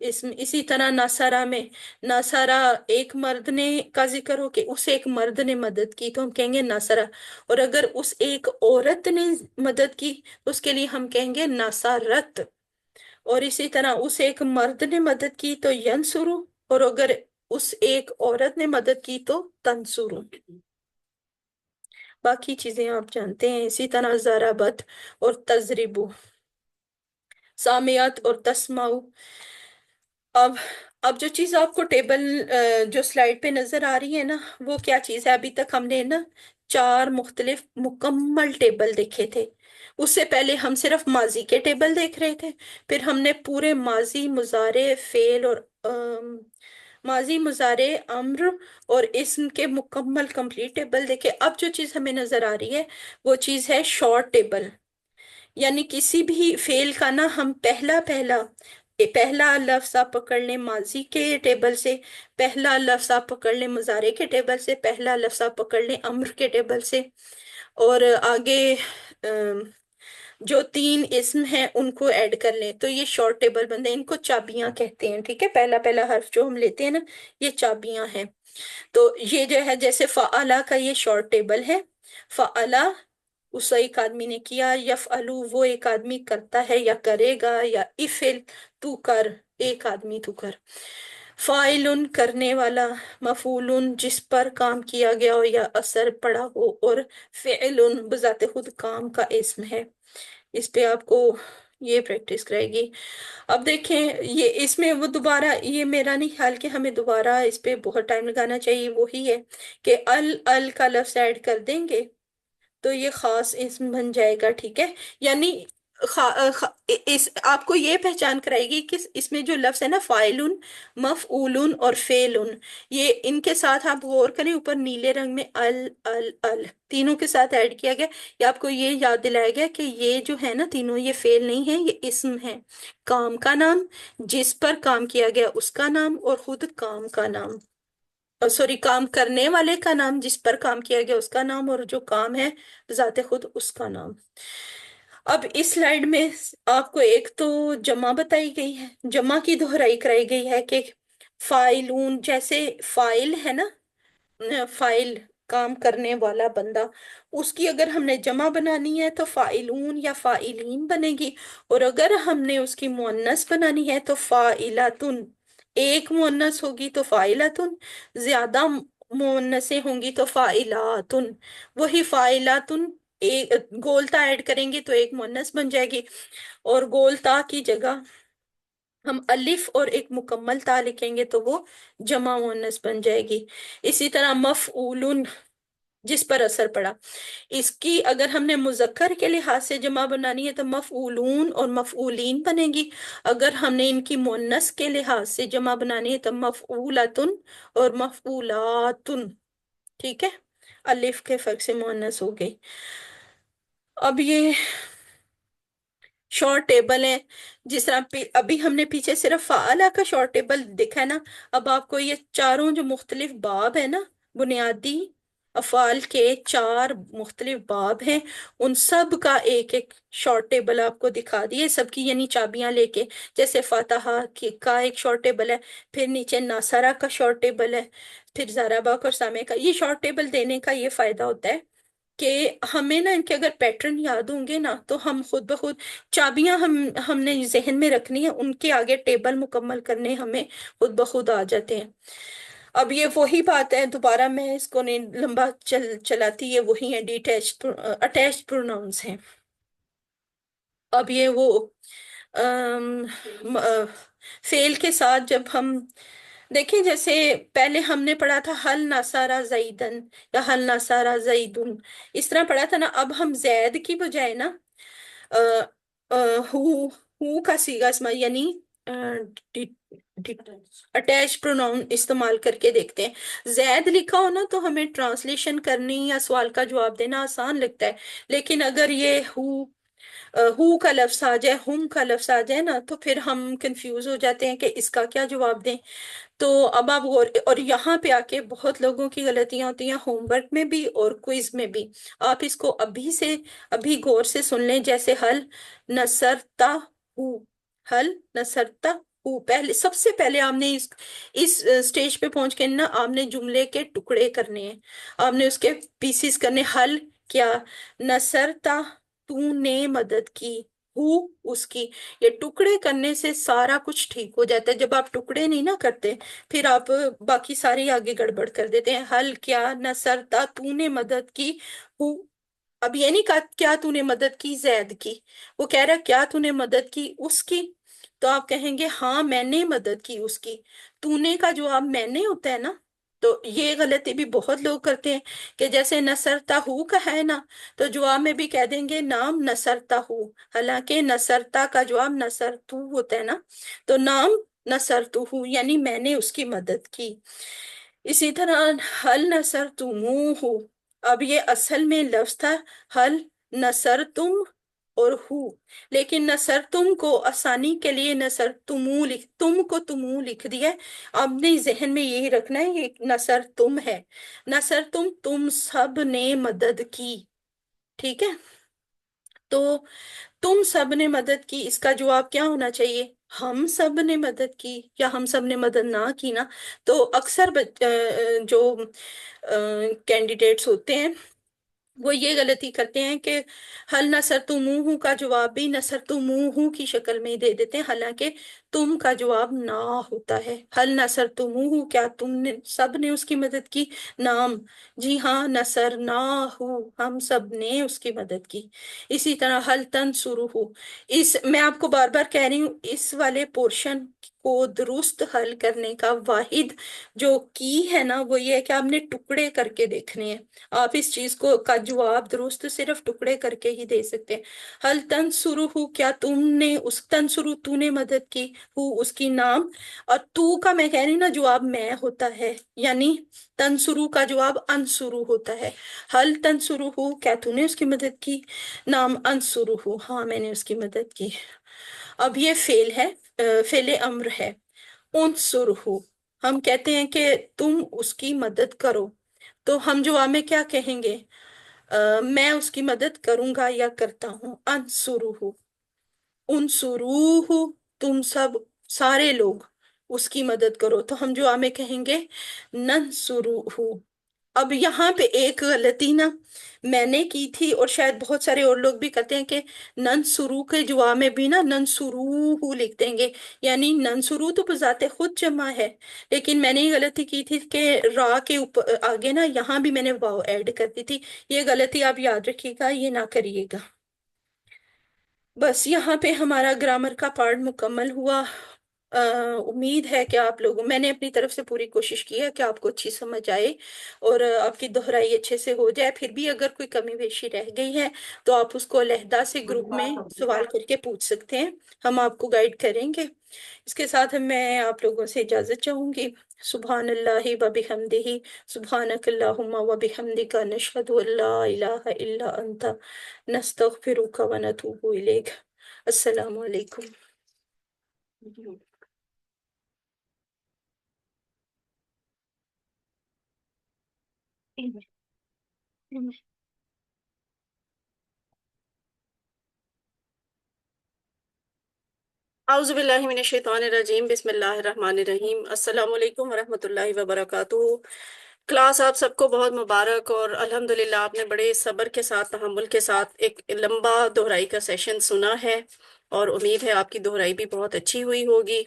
اسم اسی طرح ناصرہ میں ناصرہ ایک مرد نے کا ذکر ہو کہ اسے ایک مرد نے مدد کی تو ہم کہیں گے ناصرہ، اور اگر اس ایک عورت نے مدد کی اس کے لیے ہم کہیں گے ناصرت، اور اسی طرح اس ایک مرد نے مدد کی تو ینصرو، اور اگر اس ایک عورت نے مدد کی تو تنصرو۔ باقی چیزیں آپ جانتے ہیں، اسی طرح ضربت اور تضربو، سامعات اور تسمعو۔ اب جو چیز آپ کو ٹیبل جو سلائیڈ پہ نظر آ رہی ہے نا، وہ کیا چیز ہے؟ ابھی تک ہم نے نا 4 مختلف مکمل ٹیبل دیکھے تھے، اس سے پہلے ہم صرف ماضی کے ٹیبل دیکھ رہے تھے، پھر ہم نے پورے ماضی، مضارع، فعل اور ماضی، مضارع، امر اور اسم کے مکمل کمپلیٹ ٹیبل دیکھے۔ اب جو چیز ہمیں نظر آ رہی ہے وہ چیز ہے شارٹ ٹیبل، یعنی کسی بھی فعل کا نا ہم پہلا لفظ آپ پکڑ لیں ماضی کے ٹیبل سے، پہلا لفظ آپ پکڑ لیں مضارع کے ٹیبل سے، پہلا لفظ آپ پکڑ لیں امر کے ٹیبل سے، اور آگے جو 3 اسم ہیں ان کو ایڈ کر لیں تو یہ شارٹ ٹیبل بنتے ہیں۔ ان کو چابیاں کہتے ہیں، ٹھیک ہے؟ پہلا حرف جو ہم لیتے ہیں نا یہ چابیاں ہیں۔ تو یہ جو ہے جیسے فعلا کا یہ شارٹ ٹیبل ہے، فعلا اس ایک آدمی نے کیا، یفعلو وہ ایک آدمی کرتا ہے یا کرے گا، یا افعل تو کر، ایک آدمی تو کر، فاعلن کرنے والا، مفعولن جس پر کام کیا گیا ہو یا اثر پڑا ہو، اور فعلن بذات خود کام کا اسم ہے۔ اس پہ آپ کو یہ پریکٹس کرائے گی۔ اب دیکھیں یہ اس میں وہ دوبارہ، یہ میرا نہیں خیال کہ ہمیں دوبارہ اس پہ بہت ٹائم لگانا چاہیے، وہی ہے کہ ال کا لفظ ایڈ کر دیں گے تو یہ خاص اسم بن جائے گا، ٹھیک ہے؟ یعنی آپ کو یہ پہچان کرائے گی کہ اس میں جو لفظ ہے نا فاعلن، مفعولن اور فعلن، یہ ان کے ساتھ آپ غور کریں، اوپر نیلے رنگ میں ال تینوں کے ساتھ ایڈ کیا گیا، یا آپ کو یہ یاد دلایا گیا کہ یہ جو ہے نا تینوں یہ فعل نہیں ہے، یہ اسم ہے، کام کا نام، جس پر کام کیا گیا اس کا نام، اور خود کام کا نام، سوری کام کرنے والے کا نام، جس پر کام کیا گیا اس کا نام، اور جو کام ہے ذات خود اس کا نام۔ اب اس سلائیڈ میں آپ کو ایک تو جمع بتائی گئی ہے، جمع کی دہرائی کرائی گئی ہے کہ فاعلون، جیسے فاعل ہے نا، فاعل کام کرنے والا بندہ، اس کی اگر ہم نے جمع بنانی ہے تو فاعلون یا فاعلین بنے گی، اور اگر ہم نے اس کی مؤنث بنانی ہے تو فاعلاتن، ایک مؤنث ہوگی تو فاعلاتن، زیادہ مؤنثیں ہوں گی تو فاعلاتن، وہی فاعلاتن گولتا ایڈ کریں گے تو ایک مؤنث بن جائے گی، اور گولتا کی جگہ ہم الف اور ایک مکمل تا لکھیں گے تو وہ جمع مؤنث بن جائے گی۔ اسی طرح مفعولن جس پر اثر پڑا، اس کی اگر ہم نے مذکر کے لحاظ سے جمع بنانی ہے تو مفعولون اور مفعولین بنے گی، اگر ہم نے ان کی مؤنث کے لحاظ سے جمع بنانی ہے تو مفعولتن اور مفعولاتن، ٹھیک ہے؟ الف کے فرق سے مؤنث ہو گئی۔ اب یہ شارٹ ٹیبل ہے، جس طرح ابھی ہم نے پیچھے صرف فعلا کا شارٹ ٹیبل دیکھا ہے نا، اب آپ کو یہ چاروں جو مختلف باب ہے نا، بنیادی افعال کے 4 مختلف باب ہیں، ان سب کا ایک ایک شارٹ ٹیبل آپ کو دکھا دیے، سب کی یعنی چابیاں لے کے، جیسے فاتحہ کا ایک شارٹ ٹیبل ہے، پھر نیچے ناصرہ کا شارٹ ٹیبل ہے، پھر ضربہ اور سامع کا۔ یہ شارٹ ٹیبل دینے کا یہ فائدہ ہوتا ہے کہ ہمیں نا ان کے اگر پیٹرن یاد ہوں گے نا تو ہم خود بخود چابیاں ہم نے ذہن میں رکھنی ہے، ان کے آگے ٹیبل مکمل کرنے ہمیں خود بخود آ جاتے ہیں۔ اب یہ وہی بات ہے، دوبارہ میں اس کو نہیں لمبا چلاتی، یہ وہی ہیں اٹیچ پروناؤنس ہیں۔ اب یہ وہ فعل کے ساتھ جب ہم دیکھیں، جیسے پہلے ہم نے پڑھا تھا حل نصارہ زیدن یا حل نصارہ زیدن، اس طرح پڑھا تھا نا، اب ہم زید کی بجائے نا ہو کا صیغہ اسم یعنی اٹیچ پروناؤن استعمال کر کے دیکھتے ہیں۔ زید لکھا ہو نا تو ہمیں ٹرانسلیشن کرنی یا سوال کا جواب دینا آسان لگتا ہے، لیکن اگر یہ ہو کا لفظ آ جائے، ہم کا لفظ آ جائے نا تو پھر ہم کنفیوز ہو جاتے ہیں کہ اس کا کیا جواب دیں۔ تو اب آپ غور، اور یہاں پہ آ کے بہت لوگوں کی غلطیاں ہوتی ہیں، ہوم ورک میں بھی اور کوئز میں بھی، آپ اس کو ابھی غور سے سن لیں، جیسے حل نصرتا ہو، حل نصرتا پہلے سب سے پہلے آپ نے اس سٹیج پہ پہنچ کے نا آپ نے جملے کے ٹکڑے کرنے ہیں، آپ نے اس کے پیسز کرنے. حل کیا، نصرتا تو نے مدد کی، ہو اس کی. یہ ٹکڑے کرنے سے سارا کچھ ٹھیک ہو جاتا ہے. جب آپ ٹکڑے نہیں نا کرتے پھر آپ باقی سارے آگے گڑبڑ کر دیتے ہیں. حل کیا، نصرتا تو نے مدد کی، ہو. اب یہ نہیں کہا کیا تو نے مدد کی زید کی، وہ کہہ رہا کیا تو نے مدد کی اس کی. تو آپ کہیں گے ہاں میں نے مدد کی اس کی. تو نے کا جواب میں نے ہوتا ہے نا. تو یہ غلطی بھی بہت لوگ کرتے ہیں کہ جیسے نصرتا ہو کا ہے نا تو جواب میں بھی کہہ دیں گے نام نصرتا ہو، حالانکہ نصرتا کا جواب نصر تو ہوتا ہے نا. تو نام نصر تو ہو یعنی میں نے اس کی مدد کی. اسی طرح حل نصر ہو، اب یہ اصل میں لفظ تھا حل نصر تم اور ہو، لیکن نصر تم کو آسانی کے لیے نصر تمو تم کو تمو لکھ دیا ہے. اپنے ذہن میں یہی رکھنا ہے یہ نصر تم ہے. نصر تم سب نے مدد کی. ٹھیک ہے، تو تم سب نے مدد کی اس کا جواب کیا ہونا چاہیے، ہم سب نے مدد کی یا ہم سب نے مدد نہ کی نا. تو اکثر جو کینڈیڈیٹس ہوتے ہیں وہ یہ غلطی کرتے ہیں کہ حل نصرتموہ کا جواب بھی نصرتموہ کی شکل میں دے دیتے ہیں، حالانکہ تم کا جواب نہ ہوتا ہے. حل نصرتموہ، کیا تم نے سب نے اس کی مدد کی. نام، جی ہاں نصرناہ، ہم سب نے اس کی مدد کی. اسی طرح حل تنصرہ، میں آپ کو بار بار کہہ رہی ہوں اس والے پورشن کو درست حل کرنے کا واحد جو کی ہے نا وہ یہ ہے کہ آپ نے ٹکڑے کر کے دیکھنے ہیں. آپ اس چیز کو کا جواب درست صرف ٹکڑے کر کے ہی دے سکتے ہیں. حل تنصرہ، کیا تم نے اس تنصرہ تو نے مدد کی، ہو اس کی نام. اور تو کا میں کہہ رہی ہوں نا جواب میں ہوتا ہے، یعنی تنصرہ کا جواب انصرہ ہوتا ہے. حل تنصرہ، کیا تو نے اس کی مدد کی، نام انصرہ، ہاں میں نے اس کی مدد کی. اب یہ فعل ہے، فعل امر ہے. انصرہ، ہم کہتے ہیں کہ تم اس کی مدد کرو، تو ہم جواب میں کیا کہیں گے، میں اس کی مدد کروں گا یا کرتا ہوں. انصرہ، انصروہ، تم سب سارے لوگ اس کی مدد کرو، تو ہم جواب میں کہیں گے ننصرہ. اب یہاں پہ ایک غلطی نا میں نے کی تھی اور شاید بہت سارے اور لوگ بھی کرتے ہیں کہ ننصرو کے جواب میں بھی نا ننصروہ لکھ دیں گے، یعنی ننصرو تو بذات خود جمع ہے، لیکن میں نے یہ غلطی کی تھی کہ را کے اوپر آگے نا یہاں بھی میں نے واو ایڈ کر دی تھی. یہ غلطی آپ یاد رکھیے گا، یہ نہ کریے گا. بس یہاں پہ ہمارا گرامر کا پارٹ مکمل ہوا. امید ہے کہ آپ لوگوں، میں نے اپنی طرف سے پوری کوشش کی ہے کہ آپ کو اچھی سمجھ آئے اور آپ کی دہرائی اچھے سے ہو جائے. پھر بھی اگر کوئی کمی بیشی رہ گئی ہے تو آپ اس کو علیحدہ سے گروپ میں سوال کر کے پوچھ سکتے ہیں، ہم آپ کو گائیڈ کریں گے. اس کے ساتھ میں آپ لوگوں سے اجازت چاہوں گی. سبحان اللہ و بحمدہ، سبحانک اللہم و بحمدک، نشہد ان لا الہ الا انت، نستغفرک و نتوب الیک. السلام علیکم. اعوذ باللہ من الشیطان الرجیم، بسم اللہ الرحمن الرحیم. السلام علیکم ورحمۃ اللہ وبرکاتہ. کلاس آپ سب کو بہت مبارک، اور الحمدللہ آپ نے بڑے صبر کے ساتھ، تحمل کے ساتھ ایک لمبا دہرائی کا سیشن سنا ہے، اور امید ہے آپ کی دہرائی بھی بہت اچھی ہوئی ہوگی.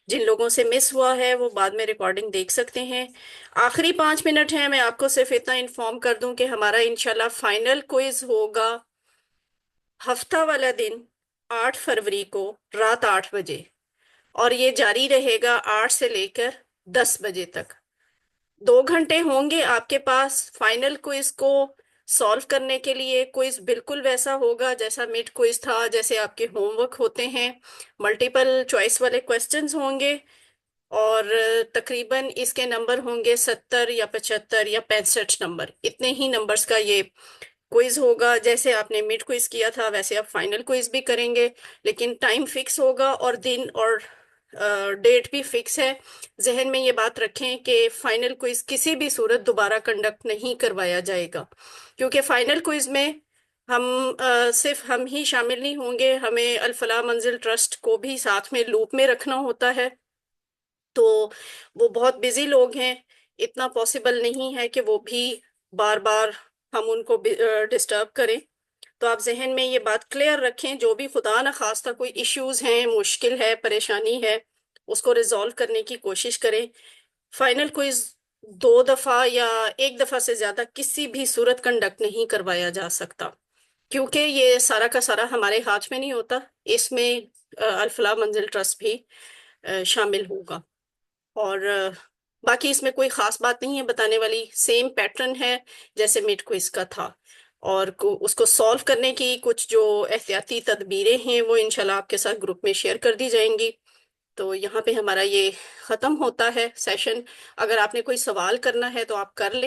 جن لوگوں سے مس ہوا ہے وہ بعد میں ریکارڈنگ دیکھ سکتے ہیں. آخری 5 منٹ ہیں، میں آپ کو صرف اتنا انفارم کر دوں کہ ہمارا انشاءاللہ فائنل کوئز ہوگا ہفتہ والا دن 8 فروری کو رات 8 بجے، اور یہ جاری رہے گا 8 سے لے کر 10 بجے تک. 2 گھنٹے ہوں گے آپ کے پاس فائنل کوئز کو سالو کرنے کے لیے. کوئز بالکل ویسا ہوگا جیسا مڈ کوئز تھا، جیسے آپ کے ہوم ورک ہوتے ہیں. ملٹیپل چوائس والے کویسچنز ہوں گے، اور تقریباً اس کے نمبر ہوں گے 70 یا 75 یا 65 نمبر. اتنے ہی نمبرز کا یہ کوئز ہوگا. جیسے آپ نے مڈ کوئز کیا تھا ویسے آپ فائنل کوئز بھی کریں گے، لیکن ٹائم فکس ہوگا اور دن اور ڈیٹ بھی فکس ہے. ذہن میں یہ بات رکھیں کہ فائنل کوئز کسی بھی صورت دوبارہ کنڈکٹ نہیں کروایا جائے گا، کیونکہ فائنل کوئز میں ہم صرف ہم ہی شامل نہیں ہوں گے، ہمیں الفلاح منزل ٹرسٹ کو بھی ساتھ میں لوپ میں رکھنا ہوتا ہے، تو وہ بہت بزی لوگ ہیں، اتنا پاسبل نہیں ہے کہ وہ بھی بار بار ہم ان کو ڈسٹرب کریں. تو آپ ذہن میں یہ بات کلیئر رکھیں، جو بھی خدا نخواستہ کوئی ایشوز ہیں، مشکل ہے، پریشانی ہے، اس کو ریزالو کرنے کی کوشش کریں. فائنل کوئز 2 دفعہ یا 1 دفعہ سے زیادہ کسی بھی صورت کنڈکٹ نہیں کروایا جا سکتا، کیونکہ یہ سارا کا سارا ہمارے ہاتھ میں نہیں ہوتا، اس میں الفلاح منزل ٹرسٹ بھی شامل ہوگا. اور باقی اس میں کوئی خاص بات نہیں ہے بتانے والی، سیم پیٹرن ہے جیسے مڈ کوئز کا تھا، اور اس کو سالو کرنے کی کچھ جو احتیاطی تدبیریں ہیں وہ انشاءاللہ آپ کے ساتھ گروپ میں شیئر کر دی جائیں گی. تو یہاں پہ ہمارا یہ ختم ہوتا ہے سیشن. اگر آپ نے کوئی سوال کرنا ہے تو آپ کر لیں.